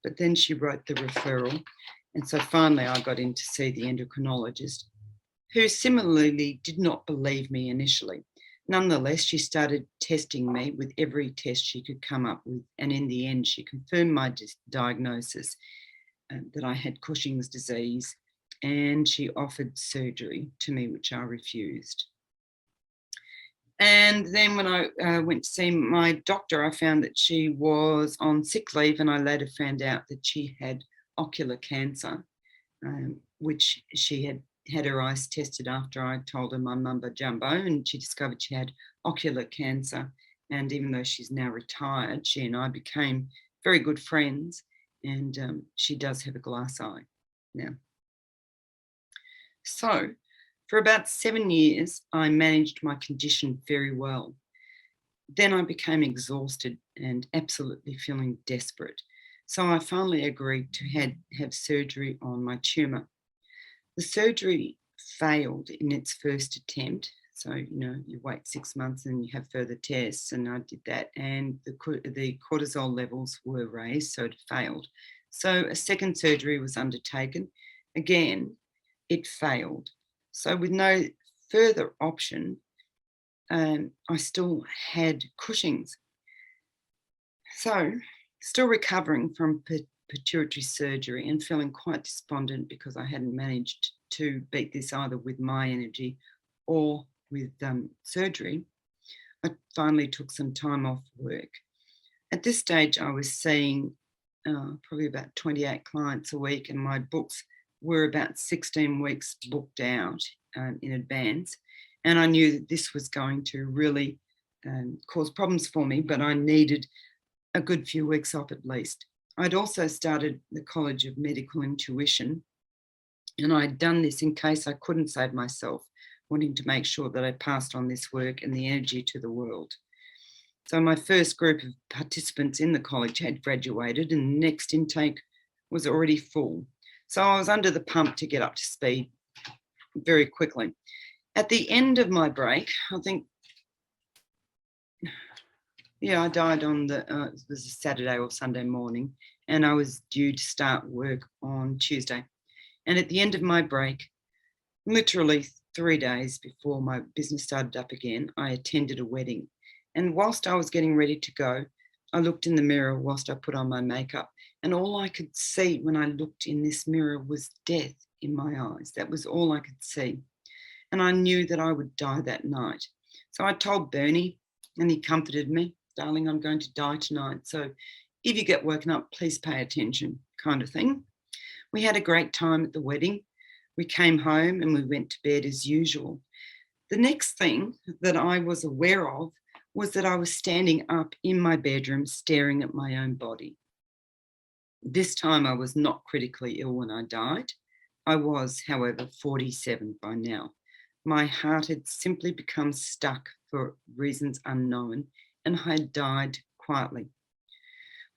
But then she wrote the referral, and so finally I got in to see the endocrinologist, who similarly did not believe me initially. Nonetheless, she started testing me with every test she could come up with, and in the end she confirmed my diagnosis that I had Cushing's disease, and she offered surgery to me, which I refused. And then when I went to see my doctor, I found that she was on sick leave, and I later found out that she had ocular cancer, which she had her eyes tested after I told her my mumbo jumbo, and she discovered she had ocular cancer. And even though she's now retired, she and I became very good friends, and she does have a glass eye now. So for about 7 years, I managed my condition very well. Then I became exhausted and absolutely feeling desperate. So I finally agreed to have surgery on my tumour. The surgery failed in its first attempt. So, you wait 6 months and you have further tests, and I did that. And the cortisol levels were raised, so it failed. So a second surgery was undertaken. Again, it failed. So with no further option, I still had Cushing's. So still recovering from pituitary surgery and feeling quite despondent because I hadn't managed to beat this either with my energy or with surgery, I finally took some time off work. At this stage, I was seeing probably about 28 clients a week, and my books were about 16 weeks booked out in advance. And I knew that this was going to really cause problems for me, but I needed a good few weeks off at least. I'd also started the College of Medical Intuition, and I'd done this in case I couldn't save myself, wanting to make sure that I passed on this work and the energy to the world. So my first group of participants in the college had graduated, and the next intake was already full. So I was under the pump to get up to speed very quickly. At the end of my break, I think, I died on it was a Saturday or Sunday morning, and I was due to start work on Tuesday. And at the end of my break, literally 3 days before my business started up again, I attended a wedding. And whilst I was getting ready to go, I looked in the mirror whilst I put on my makeup, and all I could see when I looked in this mirror was death in my eyes. That was all I could see. And I knew that I would die that night. So I told Bernie, and he comforted me. darling, I'm going to die tonight. So if you get woken up, please pay attention, kind of thing. We had a great time at the wedding. We came home and we went to bed as usual. The next thing that I was aware of was that I was standing up in my bedroom staring at my own body. This time I was not critically ill when I died. I was, however, 47 by now. My heart had simply become stuck for reasons unknown, and I had died quietly.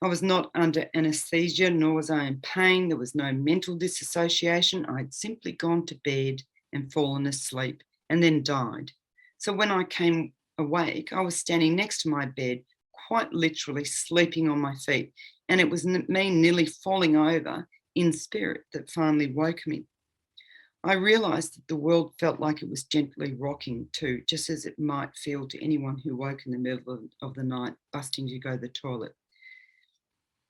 I was not under anesthesia, nor was I in pain. There was no mental disassociation. I'd simply gone to bed and fallen asleep and then died. So when I came awake, I was standing next to my bed, quite literally sleeping on my feet. And it was me nearly falling over in spirit that finally woke me. I realised that the world felt like it was gently rocking too, just as it might feel to anyone who woke in the middle of the night, busting to go to the toilet.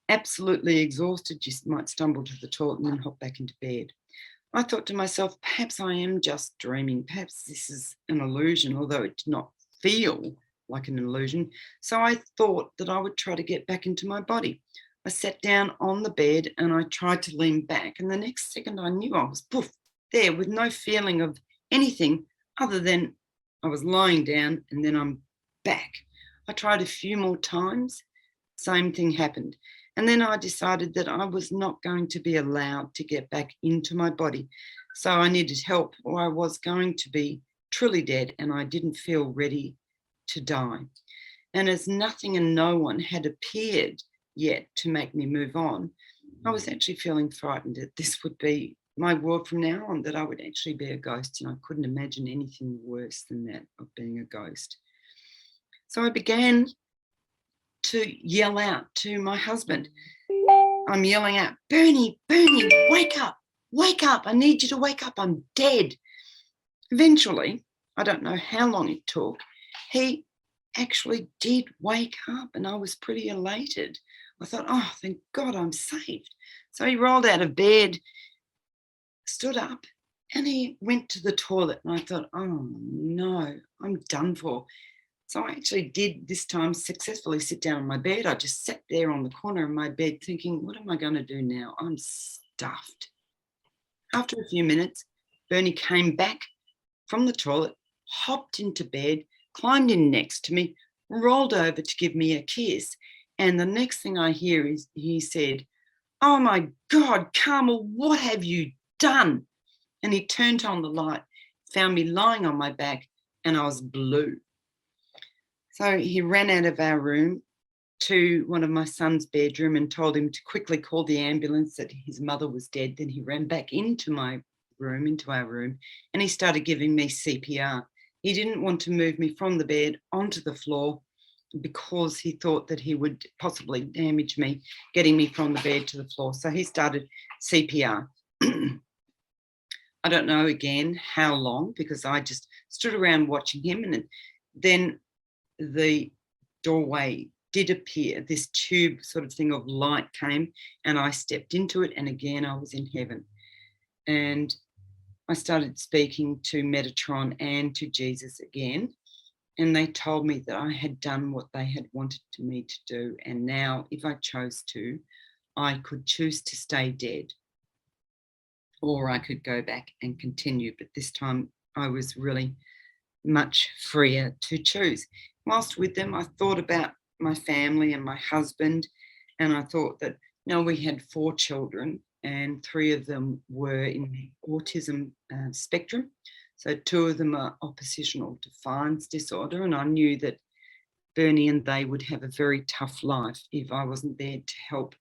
Absolutely exhausted, you might stumble to the toilet and then hop back into bed. I thought to myself, perhaps I am just dreaming. Perhaps this is an illusion, although it did not feel like an illusion. So I thought that I would try to get back into my body. I sat down on the bed and I tried to lean back. And the next second I knew I was poof, there with no feeling of anything other than I was lying down and then I'm back. I tried a few more times. Same thing happened. And then I decided that I was not going to be allowed to get back into my body. So I needed help, or I was going to be truly dead and I didn't feel ready to die. And as nothing and no one had appeared yet to make me move on, I was actually feeling frightened that this would be my world from now on, that I would actually be a ghost. And I couldn't imagine anything worse than that, of being a ghost. So I began to yell out to my husband. I'm yelling out, Bernie, wake up, I need you to wake up, I'm dead. Eventually, I don't know how long it took, he actually did wake up and I was pretty elated. I thought, oh, thank God I'm saved. So he rolled out of bed, stood up, and he went to the toilet and I thought, oh no, I'm done for. So I actually did this time successfully sit down on my bed. I just sat there on the corner of my bed thinking, what am I going to do now? I'm stuffed. After a few minutes, Bernie came back from the toilet, hopped into bed, climbed in next to me, rolled over to give me a kiss. And the next thing I hear is he said, oh my God, Carmel, what have you done? And he turned on the light, found me lying on my back, and I was blue. So he ran out of our room to one of my son's bedroom and told him to quickly call the ambulance, that his mother was dead. Then he ran back into our room, and he started giving me CPR. He didn't want to move me from the bed onto the floor because he thought that he would possibly damage me, getting me from the bed to the floor. So he started CPR. I don't know again how long, because I just stood around watching him, and then the doorway did appear. This tube sort of thing of light came and I stepped into it, and again I was in heaven. And I started speaking to Metatron and to Jesus again, and they told me that I had done what they had wanted me to do, and now if I chose to, I could choose to stay dead, or I could go back and continue. But this time I was really much freer to choose. Whilst with them, I thought about my family and my husband, and I thought that, we had 4 children and 3 of them were in the autism spectrum. So 2 of them are oppositional defiance disorder, and I knew that Bernie and they would have a very tough life if I wasn't there to help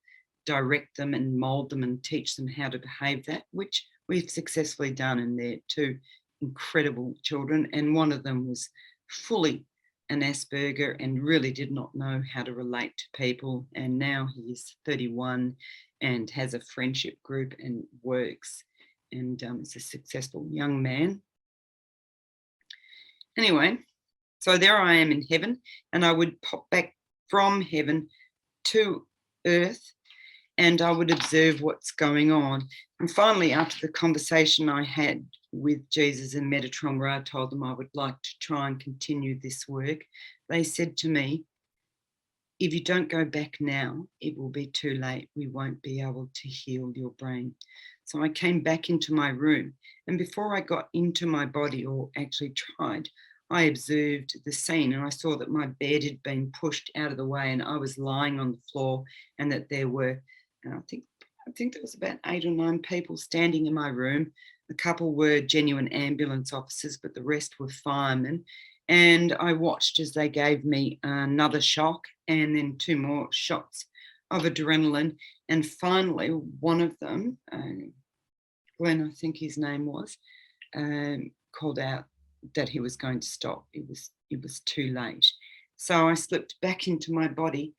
direct them and mould them and teach them how to behave that, which we've successfully done, and they're 2 incredible children, and one of them was fully an Asperger and really did not know how to relate to people, and now he is 31 and has a friendship group and works, and is a successful young man. Anyway, so there I am in heaven, and I would pop back from heaven to earth and I would observe what's going on. And finally, after the conversation I had with Jesus and Metatron, where I told them I would like to try and continue this work, they said to me, if you don't go back now, it will be too late. We won't be able to heal your brain. So I came back into my room, and before I got into my body, or actually tried, I observed the scene, and I saw that my bed had been pushed out of the way and I was lying on the floor, and that there were, and I think there was about 8 or 9 people standing in my room. A couple were genuine ambulance officers, but the rest were firemen. And I watched as they gave me another shock and then 2 more shots of adrenaline. And finally, one of them, Glenn, I think his name was, called out that he was going to stop. It was too late. So I slipped back into my body,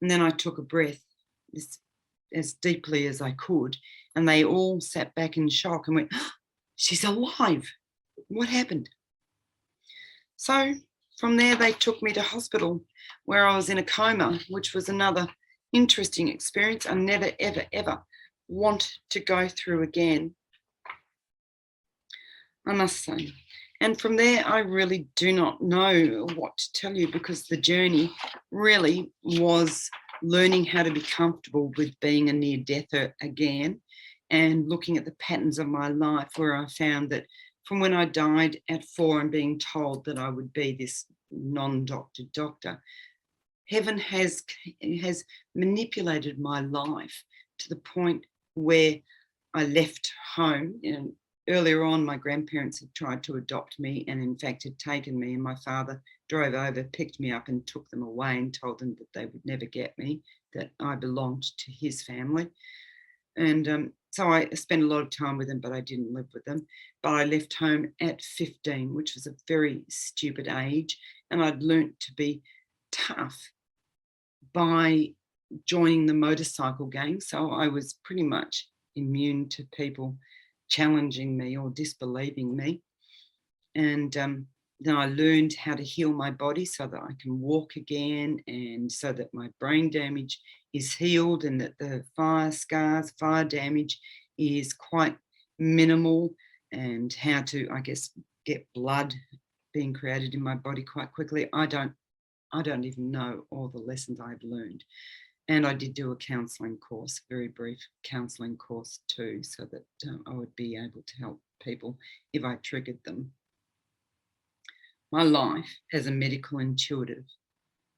and then I took a breath as deeply as I could, and they all sat back in shock and went, oh, she's alive. What happened? So from there, they took me to hospital where I was in a coma, which was another interesting experience I never, ever, ever want to go through again, I must say. And from there, I really do not know what to tell you, because the journey really was learning how to be comfortable with being a near-deather again, and looking at the patterns of my life, where I found that from when I died at 4 and being told that I would be this non-doctored doctor, heaven has manipulated my life to the point where I left home. And earlier on, my grandparents had tried to adopt me, and in fact had taken me, and my father drove over, picked me up and took them away and told them that they would never get me, that I belonged to his family. And so I spent a lot of time with them, but I didn't live with them. But I left home at 15, which was a very stupid age, and I'd learnt to be tough by joining the motorcycle gang. So I was pretty much immune to people challenging me or disbelieving me. And then I learned how to heal my body so that I can walk again, and so that my brain damage is healed, and that the fire damage is quite minimal, and how to, I guess, get blood being created in my body quite quickly. I don't even know all the lessons I've learned. And I did do a counselling course, a very brief counselling course too, so that I would be able to help people if I triggered them. My life as a medical intuitive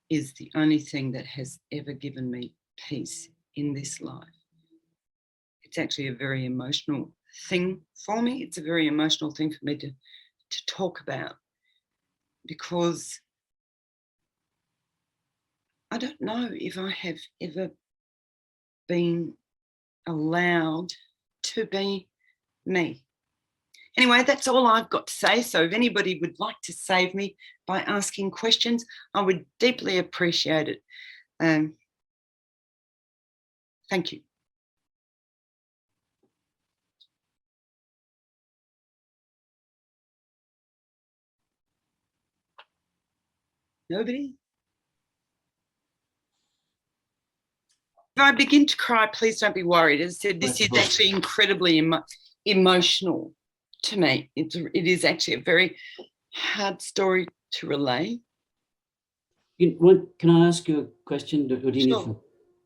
is the only thing that has ever given me peace in this life. It's actually a very emotional thing for me. It's a very emotional thing for me to talk about, because I don't know if I have ever been allowed to be me. Anyway, that's all I've got to say. So if anybody would like to save me by asking questions, I would deeply appreciate it. Thank you. Nobody? If I begin to cry, please don't be worried. As I said, this is actually incredibly emotional to me. It is actually a very hard story to relay. Can I ask you a question? Or do you Sure. need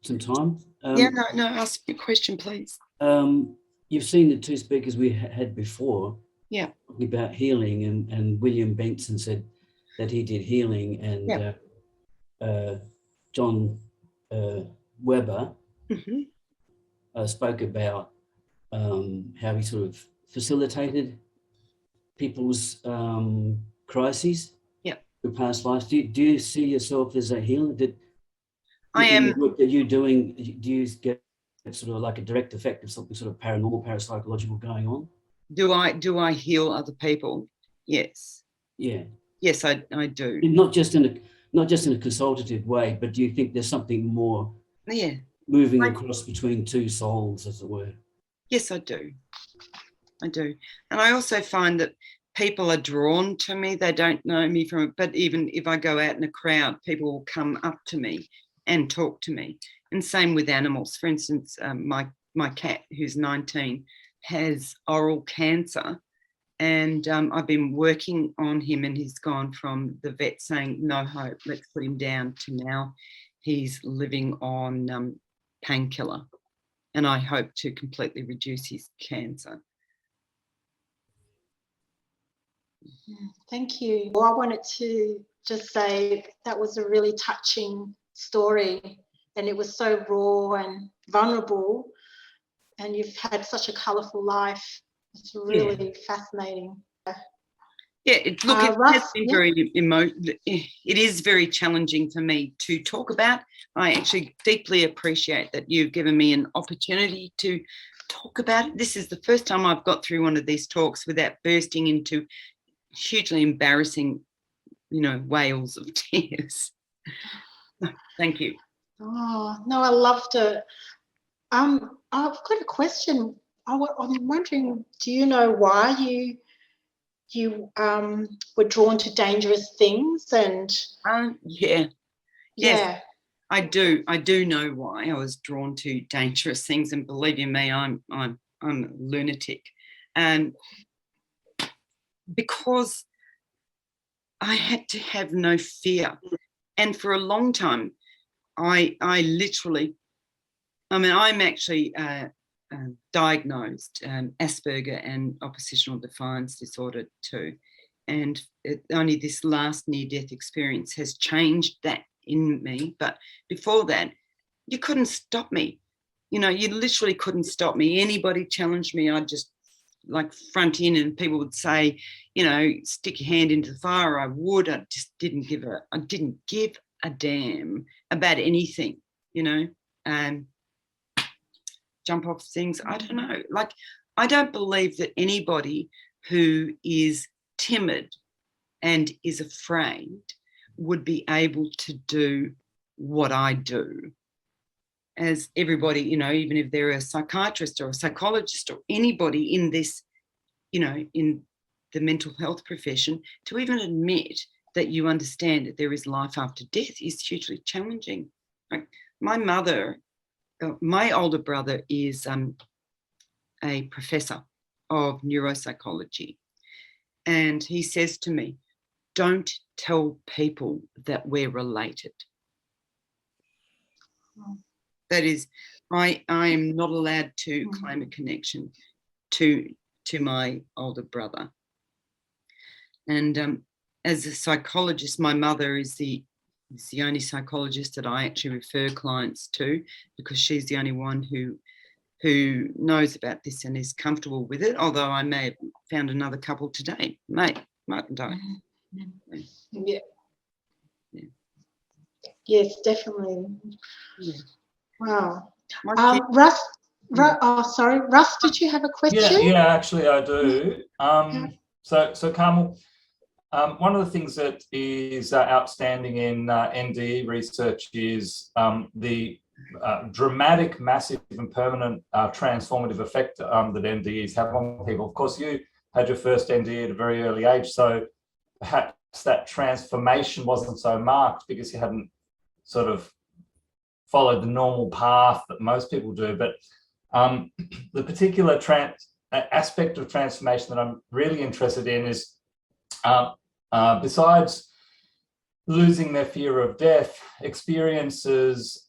some time? Yeah, no, ask your question, please. You've seen the 2 speakers we had before. Yeah. Talking about healing, and William Benson said that he did healing, and John Weber spoke about how he sort of facilitated people's crises. Your past lives. Do you see yourself as a healer? I am. The work that you're doing, do you get sort of like a direct effect of something sort of paranormal, parapsychological going on? Do I heal other people? Yes. Yeah. Yes, I do. And not just in a consultative way, but do you think there's something more? Yeah. Moving across between 2 souls, as it were. Yes, I do. I do. And I also find that people are drawn to me. They don't know me from it, but even if I go out in a crowd, people will come up to me and talk to me. And same with animals. For instance, my cat, who's 19, has oral cancer, and I've been working on him, and he's gone from the vet saying no hope, let's put him down, to now he's living on painkiller, and I hope to completely reduce his cancer. Thank you. Well, I wanted to just say that was a really touching story, and it was so raw and vulnerable, and you've had such a colourful life. It's really fascinating. Yeah, it has been very it is very challenging for me to talk about. I actually deeply appreciate that you've given me an opportunity to talk about it. This is the first time I've got through one of these talks without bursting into hugely embarrassing, wails of tears. Thank you. Oh, no, I loved it. I've got a question. I'm wondering, do you know why you were drawn to dangerous things? And Yes, I do know why I was drawn to dangerous things, and believe you me, I'm a lunatic, and because I had to have no fear, and for a long time I literally, I'm actually diagnosed Asperger and oppositional defiance disorder too. And only this last near-death experience has changed that in me. But before that, you couldn't stop me. You literally couldn't stop me. Anybody challenged me, I'd just front in, and people would say, stick your hand into the fire. I would. I just didn't give a damn about anything, jump off things. I don't know. I don't believe that anybody who is timid and is afraid would be able to do what I do. As everybody, even if they're a psychiatrist or a psychologist or anybody in this, in the mental health profession, to even admit that you understand that there is life after death is hugely challenging. My older brother is a professor of neuropsychology, and he says to me, don't tell people that we're related. That is, I am not allowed to claim a connection to my older brother. And as a psychologist, my mother is the only psychologist that I actually refer clients to, because she's the only one who knows about this and is comfortable with it, although I may have found another couple today. Mightn't I? Yeah. Yes, definitely. Yeah. Wow. Russ, sorry, Russ, did you have a question? Yeah, actually I do. So Carmel, one of the things that is outstanding in NDE research is the dramatic, massive and permanent transformative effect that NDEs have on people. Of course, you had your first NDE at a very early age, so perhaps that transformation wasn't so marked because you hadn't sort of followed the normal path that most people do. But the particular aspect of transformation that I'm really interested in is, besides losing their fear of death, experiences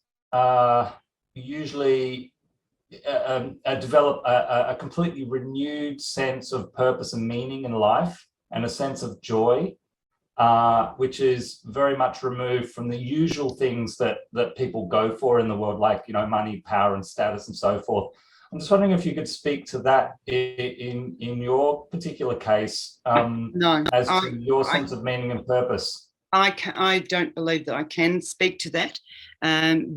usually develop a completely renewed sense of purpose and meaning in life, and a sense of joy, which is very much removed from the usual things that people go for in the world, like money, power and status and so forth. I'm just wondering if you could speak to that in your particular case, as to your sense of meaning and purpose. I don't believe that I can speak to that,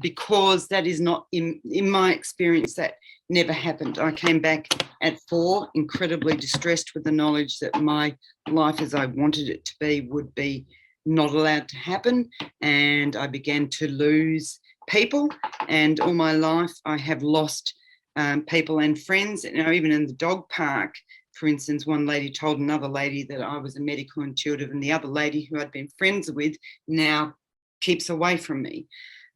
because that is not, in my experience, that never happened. I came back at 4, incredibly distressed with the knowledge that my life as I wanted it to be would be not allowed to happen, and I began to lose people, and all my life I have lost people and friends. Even in the dog park, for instance, one lady told another lady that I was a medical intuitive, and the other lady who I'd been friends with now keeps away from me.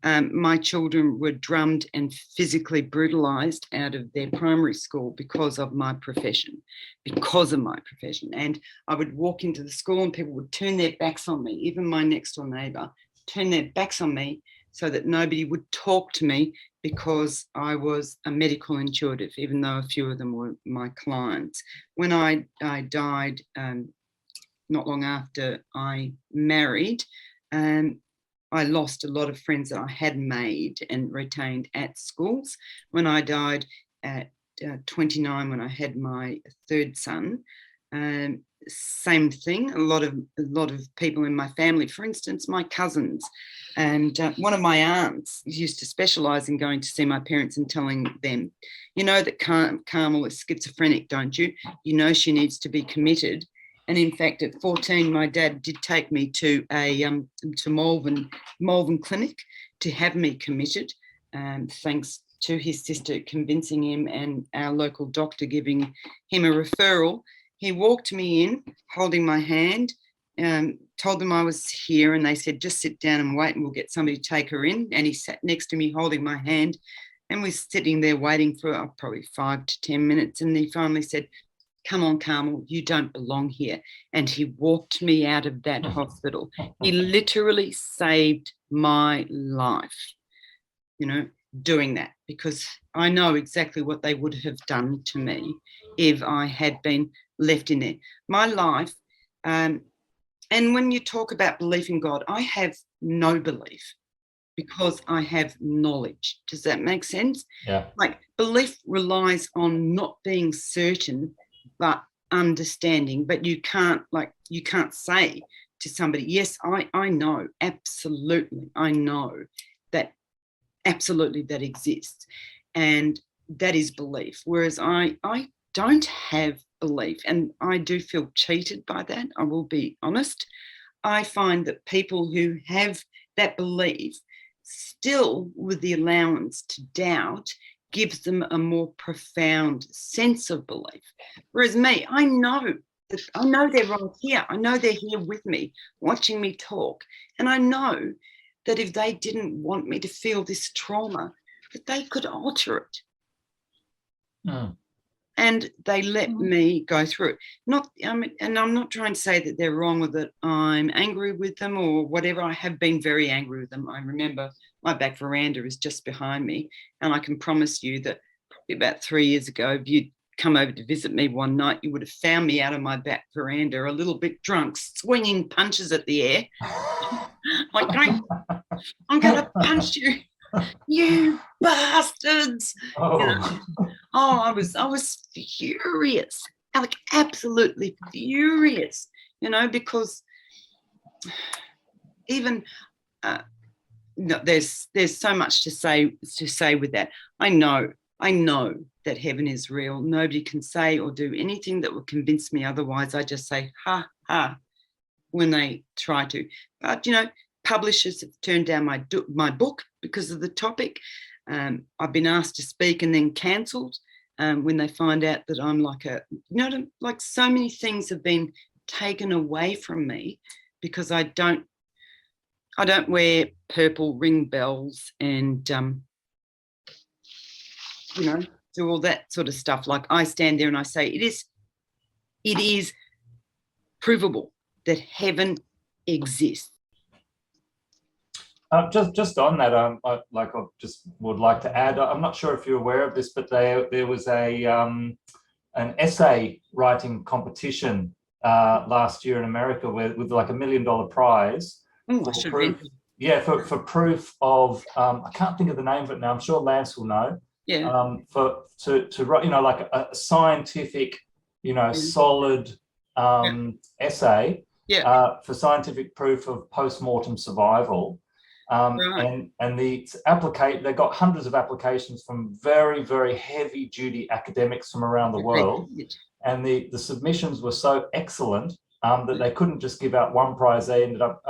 My children were drummed and physically brutalised out of their primary school because of my profession. And I would walk into the school and people would turn their backs on me, even my next door neighbour, turn their backs on me, so that nobody would talk to me because I was a medical intuitive, even though a few of them were my clients. When I died, not long after I married, I lost a lot of friends that I had made and retained at schools. When I died at 29, when I had my third son, same thing. A lot of people in my family, for instance, my cousins, and one of my aunts used to specialise in going to see my parents and telling them, you know that Carmel is schizophrenic, don't you? You know she needs to be committed. And in fact, at 14, my dad did take me to Malvern Clinic to have me committed, thanks to his sister convincing him and our local doctor giving him a referral. He walked me in, holding my hand, told them I was here, and they said, just sit down and wait and we'll get somebody to take her in. And he sat next to me holding my hand, and we're sitting there waiting for probably 5 to 10 minutes. And he finally said, come on, Carmel, you don't belong here. And he walked me out of that hospital. He literally saved my life, you know, doing that, because I know exactly what they would have done to me if I had been left in there. My life, and when you talk about belief in God, I have no belief because I have knowledge. Does that make sense? Yeah. Like, belief relies on not being certain, but understanding. But you can't say to somebody, yes, I know, absolutely, I know that absolutely that exists, and that is belief. Whereas I don't have belief, and I do feel cheated by that, I will be honest. I find that people who have that belief, still with the allowance to doubt, gives them a more profound sense of belief. Whereas me, I know they're right here. I know they're here with me, watching me talk. And I know that if they didn't want me to feel this trauma, that they could alter it. Mm. And they let me go through it. And I'm not trying to say that they're wrong or that I'm angry with them or whatever. I have been very angry with them. I remember my back veranda is just behind me, and I can promise you that probably about 3 years ago, if you'd come over to visit me one night, you would have found me out of my back veranda, a little bit drunk, swinging punches at the air. Like, I'm going to punch you, you bastards. Oh. You know? Oh, I was furious, like absolutely furious, you know, because even no, there's so much to say with that. I know that heaven is real. Nobody can say or do anything that will convince me otherwise. I just say ha ha when they try to. But you know, publishers have turned down my book because of the topic. I've been asked to speak and then cancelled when they find out that I'm like so many things have been taken away from me because I don't wear purple ring bells and you know, do all that sort of stuff. Like, I stand there and I say it is provable that heaven exists. Just on that, I just would like to add, I'm not sure if you're aware of this, but there was an essay writing competition last year in America with like $1 million prize. Oh, I should proof, yeah, for proof of I can't think of the name of it now. I'm sure Lance will know. Yeah. To write, you know, like a scientific, you know, solid essay. Yeah. For scientific proof of post-mortem survival. Right. And they got hundreds of applications from very, very heavy duty academics from around the world. And the submissions were so excellent that they couldn't just give out one prize. They ended up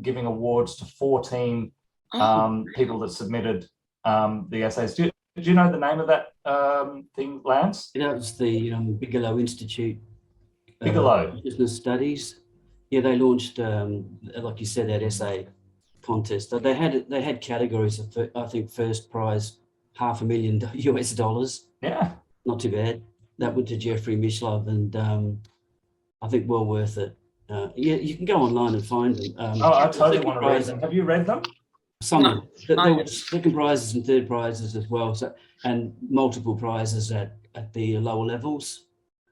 giving awards to 14 people that submitted the essays. Do you know the name of that thing, Lance? That was the Bigelow Institute. Bigelow Business Studies. Yeah, they launched, like you said, that essay contest. They had categories of, I think, first prize $500,000 US. Yeah, not too bad. That went to Jeffrey Mishlove, and I think well worth it. Yeah, you can go online and find them. I totally want to read them. Have you read them? Some No, there were second prizes and third prizes as well, so, and multiple prizes at the lower levels.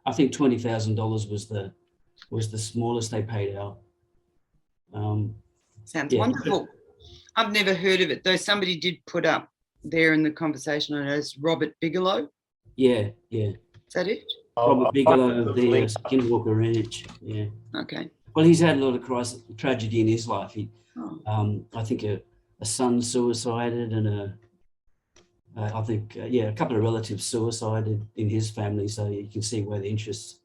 I think $20,000 was the smallest they paid out. Sounds Yeah. wonderful. I've never heard of it, though somebody did put up there in the conversation, I know it's Robert Bigelow. Yeah, yeah. Is that it? Robert Bigelow of the Skinwalker Ranch. Yeah. Okay. Well, he's had a lot of tragedy in his life. He, Oh. I think a son suicided, and I think a couple of relatives suicided in his family. So you can see where the interest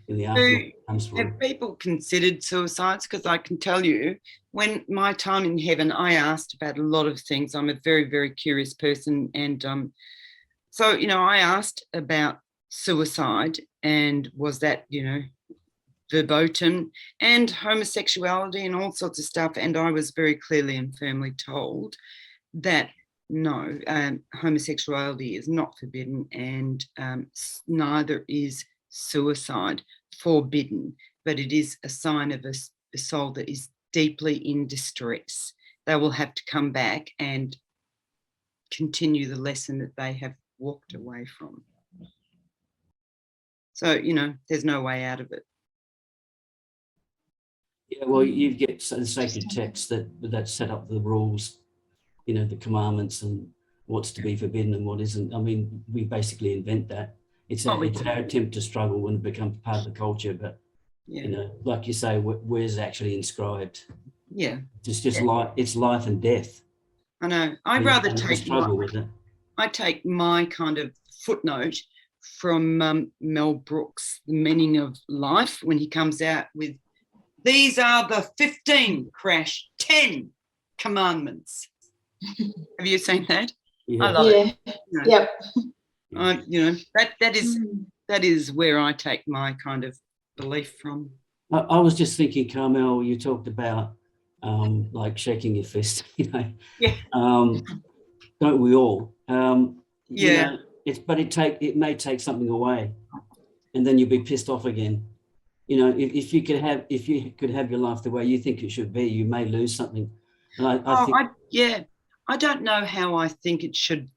in the afterlife comes from. Have people considered suicides? Because I can tell you, when my time in heaven, I asked about a lot of things. I'm a very, very curious person, and so I asked about suicide, and was that verboten, and homosexuality and all sorts of stuff, and I was very clearly and firmly told that no, homosexuality is not forbidden, and neither is suicide forbidden, but it is a sign of a soul that is deeply in distress. They will have to come back and continue the lesson that they have walked away from. So, there's no way out of it. Yeah, well, you get sacred texts that set up the rules, the commandments and what's to be forbidden and what isn't. I mean, we basically invent that. It's our attempt to struggle when it becomes part of the culture, but like you say, where's actually inscribed? Yeah, it's just it's life and death. I know. I'd rather take my kind of footnote from Mel Brooks, The Meaning of Life, when he comes out with, these are the 10 commandments. Have you seen that? Yeah. I love it. Yep. That is where I take my kind of belief from. I was just thinking, Carmel, you talked about like shaking your fist, Yeah. Don't we all? Yeah. It may take something away, and then you'll be pissed off again. If you could have your life the way you think it should be, you may lose something. And I don't know how I think it should.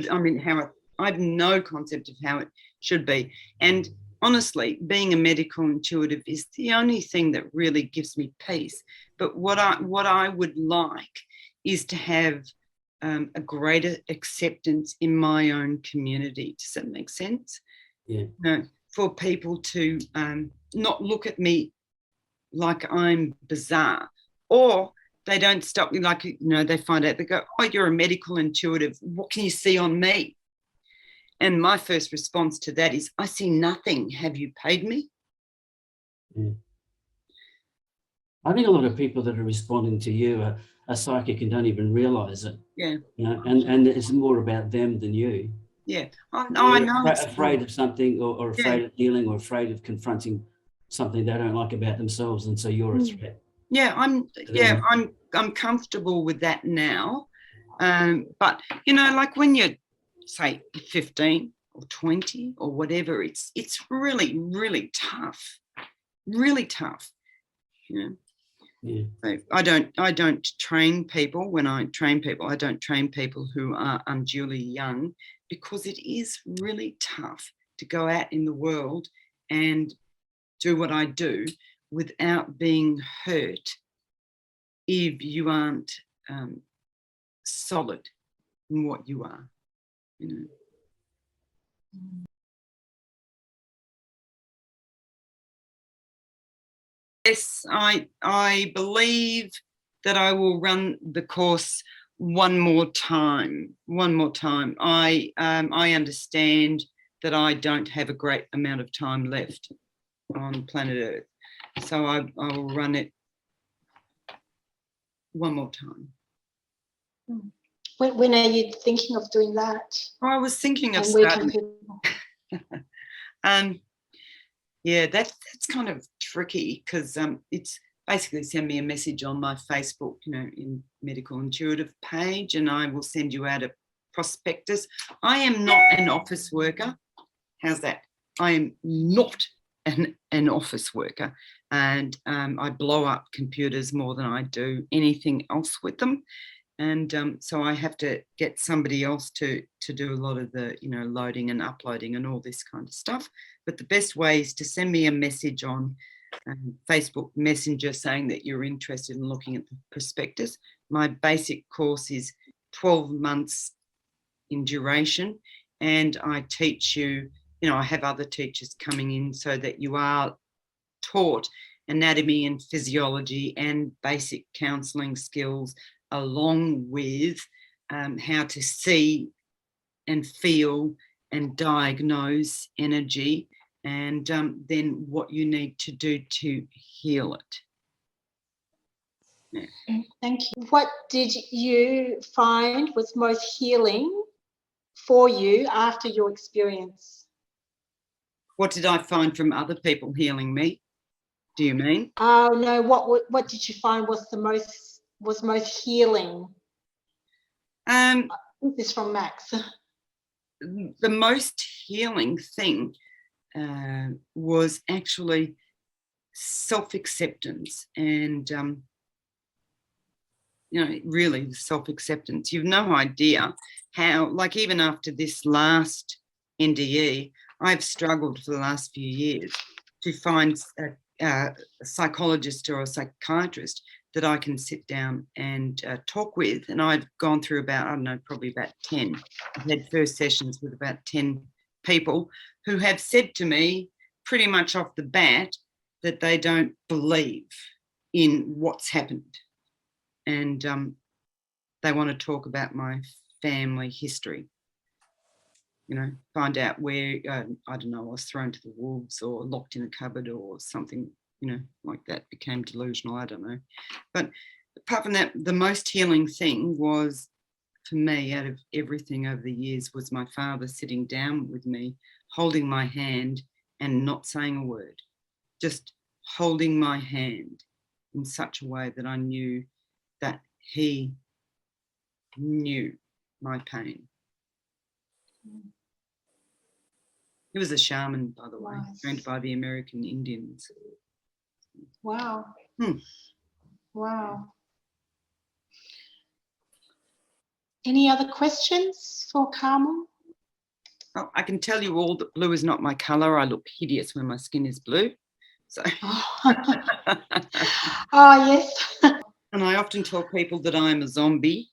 I mean, I have no concept of how it should be. And honestly, being a medical intuitive is the only thing that really gives me peace. But what I would like is to have a greater acceptance in my own community. Does that make sense? Yeah. For people to not look at me like I'm bizarre, or they don't stop me, like, they find out, they go, oh, you're a medical intuitive. What can you see on me? And my first response to that is, I see nothing. Have you paid me? Yeah. I think a lot of people that are responding to you are psychic and don't even realize it. Yeah. And it's more about them than you. Yeah. I know. Afraid of something, or afraid of dealing, or afraid of confronting something they don't like about themselves, and so you're a threat. Yeah, I'm comfortable with that now. But like when you're, say, 15 or 20 or whatever, it's really, really tough. Really tough. Yeah. I don't train people. When I train people, I don't train people who are unduly young, because it is really tough to go out in the world and do what I do without being hurt if you aren't solid in what you are. Yes, I believe that I will run the course one more time. I understand that I don't have a great amount of time left on planet Earth, so I will run it one more time. When are you thinking of doing that? I was thinking of starting. Yeah, that's kind of tricky, because it's basically send me a message on my Facebook, in Medical Intuitive page, and I will send you out a prospectus. I am not an office worker. How's that? I am not an office worker, and I blow up computers more than I do anything else with them. And so I have to get somebody else to do a lot of the, loading and uploading and all this kind of stuff. But the best way is to send me a message on Facebook Messenger saying that you're interested in looking at the prospectus. My basic course is 12 months in duration, and I teach you, I have other teachers coming in so that you are taught anatomy and physiology and basic counselling skills, along with how to see and feel and diagnose energy, and then what you need to do to heal it. Yeah. Thank you. What did you find was most healing for you after your experience? What did I find from other people healing me? Do you mean? Oh no. What did you find was most healing? This is from Max. The most healing thing was actually self-acceptance, and really self-acceptance. You've no idea how, like, even after this last NDE, I've struggled for the last few years to find a psychologist or a psychiatrist that I can sit down and talk with. And I've gone through probably about 10. I've had first sessions with about 10 people who have said to me pretty much off the bat that they don't believe in what's happened. And they want to talk about my family history, find out where, I don't know, I was thrown to the wolves or locked in a cupboard or something, like that, became delusional, I don't know. But apart from that, the most healing thing was, for me, out of everything over the years, was my father sitting down with me, holding my hand and not saying a word, just holding my hand in such a way that I knew that he knew my pain. He was a shaman, by the way, trained by the American Indians. Wow. Wow. Any other questions for Carmel? Oh, I can tell you all that blue is not my colour. I look hideous when my skin is blue. So. Oh, yes. And I often tell people that I'm a zombie,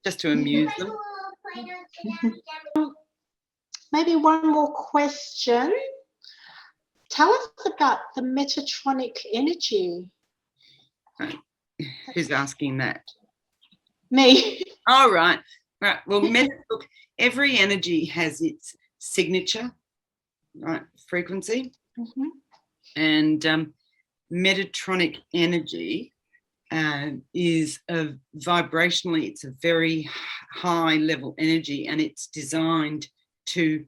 just to amuse them. Maybe one more question. Tell us about the Metatronic energy. Who's asking that? Me. Oh, right. Right. Well, look, every energy has its signature, right, frequency. Mm-hmm. And Metatronic energy is vibrationally, it's a very high level energy, and it's designed to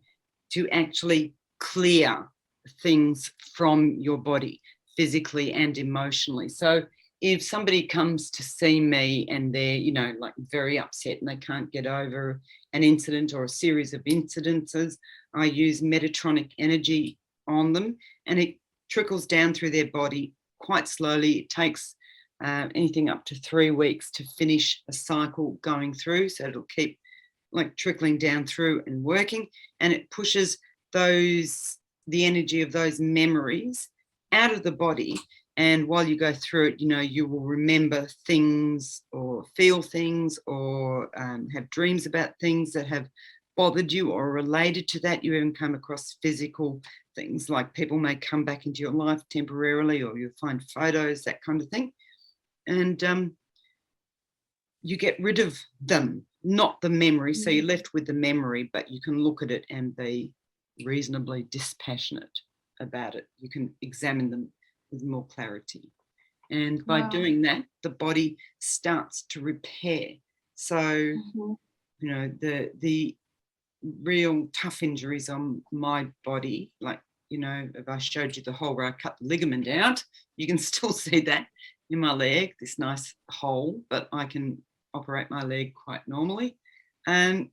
actually clear things from your body physically and emotionally. So if somebody comes to see me and they're, like very upset and they can't get over an incident or a series of incidences, I use Metatronic energy on them, and it trickles down through their body quite slowly. It takes anything up to 3 weeks to finish a cycle going through. So it'll keep like trickling down through and working, and it pushes the energy of those memories out of the body. And while you go through it, you will remember things or feel things or have dreams about things that have bothered you or related to that. You even come across physical things, like people may come back into your life temporarily, or you'll find photos, that kind of thing. And you get rid of them, not the memory. So you're left with the memory, but you can look at it and be reasonably dispassionate about it. You can examine them with more clarity. And by doing that, the body starts to repair. So, the real tough injuries on my body, like, if I showed you the hole where I cut the ligament out, you can still see that in my leg, this nice hole, but I can operate my leg quite normally. And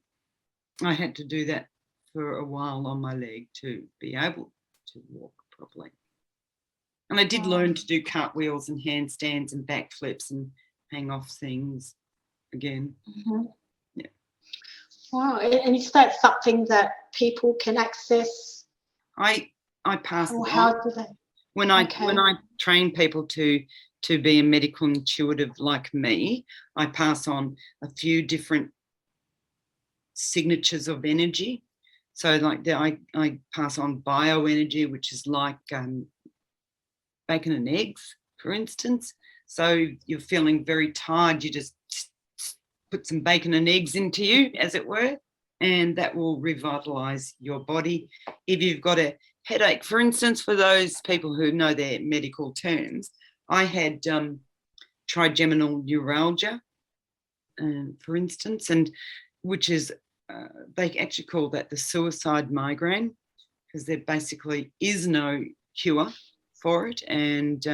I had to do that for a while on my leg to be able to walk properly. And I did learn to do cartwheels and handstands and backflips and hang off things again. Mm-hmm. Yeah. Wow, and is that something that people can access? I pass Or it how on. do they? When I train people to be a medical intuitive like me, I pass on a few different signatures of energy. So like I pass on bioenergy, which is like bacon and eggs, for instance. So you're feeling very tired, you just put some bacon and eggs into you, as it were, and that will revitalize your body. If you've got a headache, for instance, for those people who know their medical terms, I had trigeminal neuralgia, for instance, and which is, they actually call that the suicide migraine, because there basically is no cure for it. And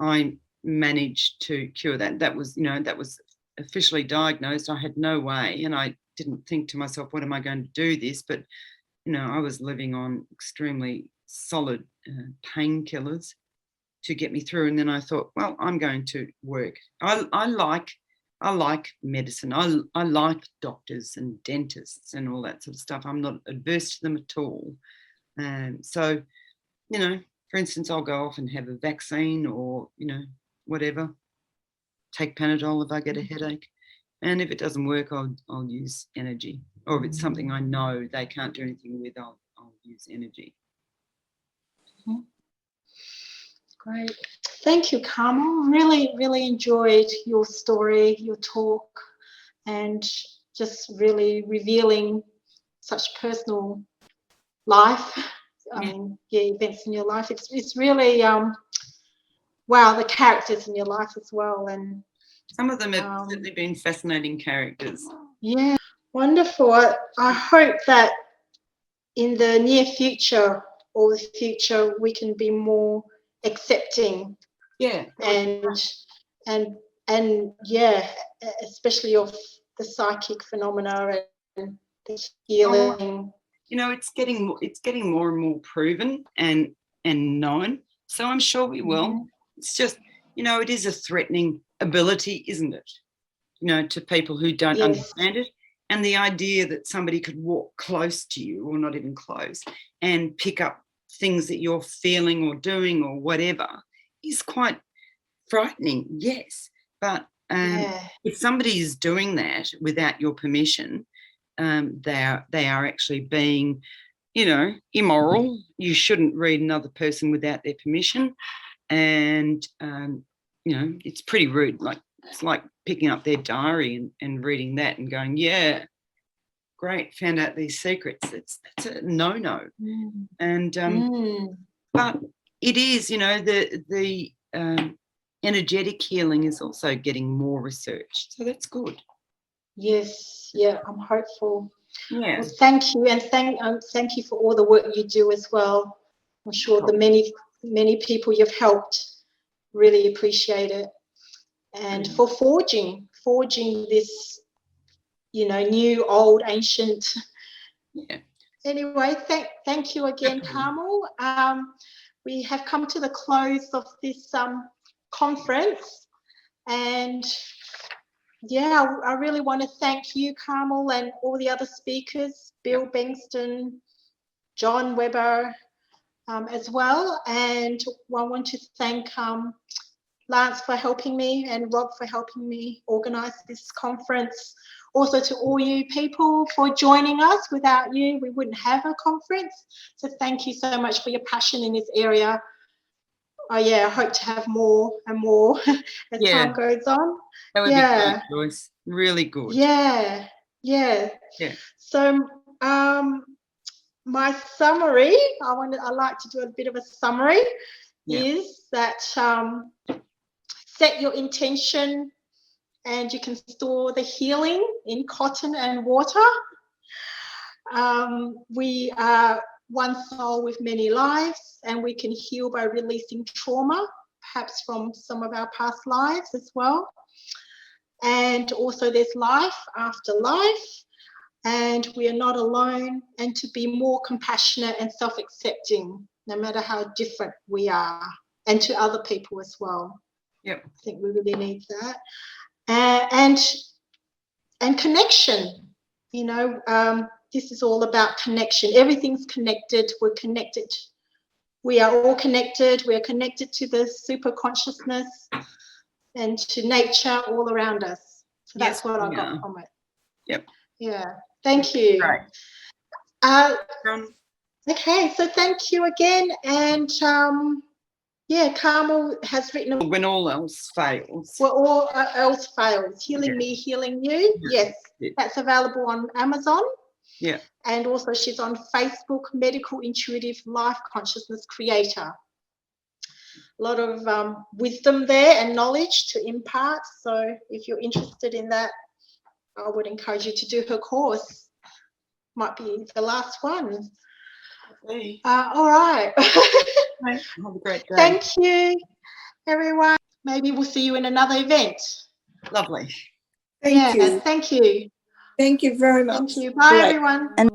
I managed to cure that. That was officially diagnosed. I had no way, and I didn't think to myself, what am I going to do this? But, I was living on extremely solid painkillers to get me through. And then I thought, well, I'm going to work. I like medicine. I like doctors and dentists and all that sort of stuff. I'm not adverse to them at all. So, for instance, I'll go off and have a vaccine or, whatever, take Panadol if I get a headache. And if it doesn't work, I'll use energy. Or if it's something I know they can't do anything with, I'll use energy. Great. Thank you, Carmel. Really, really enjoyed your story, your talk, and just really revealing such personal life. Events in your life. It's really wow, the characters in your life as well. And some of them have certainly been fascinating characters. Yeah, wonderful. I hope that in the near future or the future we can be more accepting. Yeah. And yeah, especially of the psychic phenomena and the healing. It's getting more and more proven and known. So I'm sure we will. Mm-hmm. It's just, it is a threatening ability, isn't it? To people who don't understand it. And the idea that somebody could walk close to you, or not even close, and pick up things that you're feeling or doing or whatever is quite frightening, yes. But if somebody is doing that without your permission, they are actually being, immoral. You shouldn't read another person without their permission. And, it's pretty rude. Like, it's like picking up their diary and reading that and going, yeah, great, found out these secrets. That's a no-no. Mm. And but it is, the energetic healing is also getting more research. So that's good. Yes, yeah, I'm hopeful. Yeah. Well, thank you, and thank you for all the work you do as well. I'm sure the many people you've helped really appreciate it. And for forging this, new, old, ancient. Yeah. Anyway, thank you again, Carmel. We have come to the close of this conference, and I really want to thank you, Carmel, and all the other speakers, Bill Bengston, John Webber, as well. And I want to thank Lance for helping me and Rob for helping me organise this conference. Also to all you people for joining us. Without you, we wouldn't have a conference. So thank you so much for your passion in this area. I hope to have more and more as time goes on. That would be great, Joyce. Really good. Yeah. So my summary, I like to do a bit of a summary, is that set your intention and you can store the healing in cotton and water. We are one soul with many lives, and we can heal by releasing trauma, perhaps from some of our past lives as well. And also there's life after life, and we are not alone, and to be more compassionate and self-accepting, no matter how different we are, and to other people as well. Yep. I think we really need that. And connection, you know, this is all about connection. Everything's connected. We're connected. We are all connected. We're connected to the super consciousness and to nature all around us. So that's Yes, what I we got are. from it. Yep. Yeah. Thank you. Right. Okay, so thank you again. And yeah, Carmel has written When all else fails. Well, all else fails. Healing Me, Healing You. Yeah. Yes, that's available on Amazon. Yeah. And also she's on Facebook, Medical Intuitive Life Consciousness Creator. A lot of wisdom there and knowledge to impart. So if you're interested in that, I would encourage you to do her course. Might be the last one. All right. Have a great day. Thank you, everyone. Maybe we'll see you in another event. Lovely. Thank you. Thank you. Thank you very much. Thank you. Bye, Great. everyone. And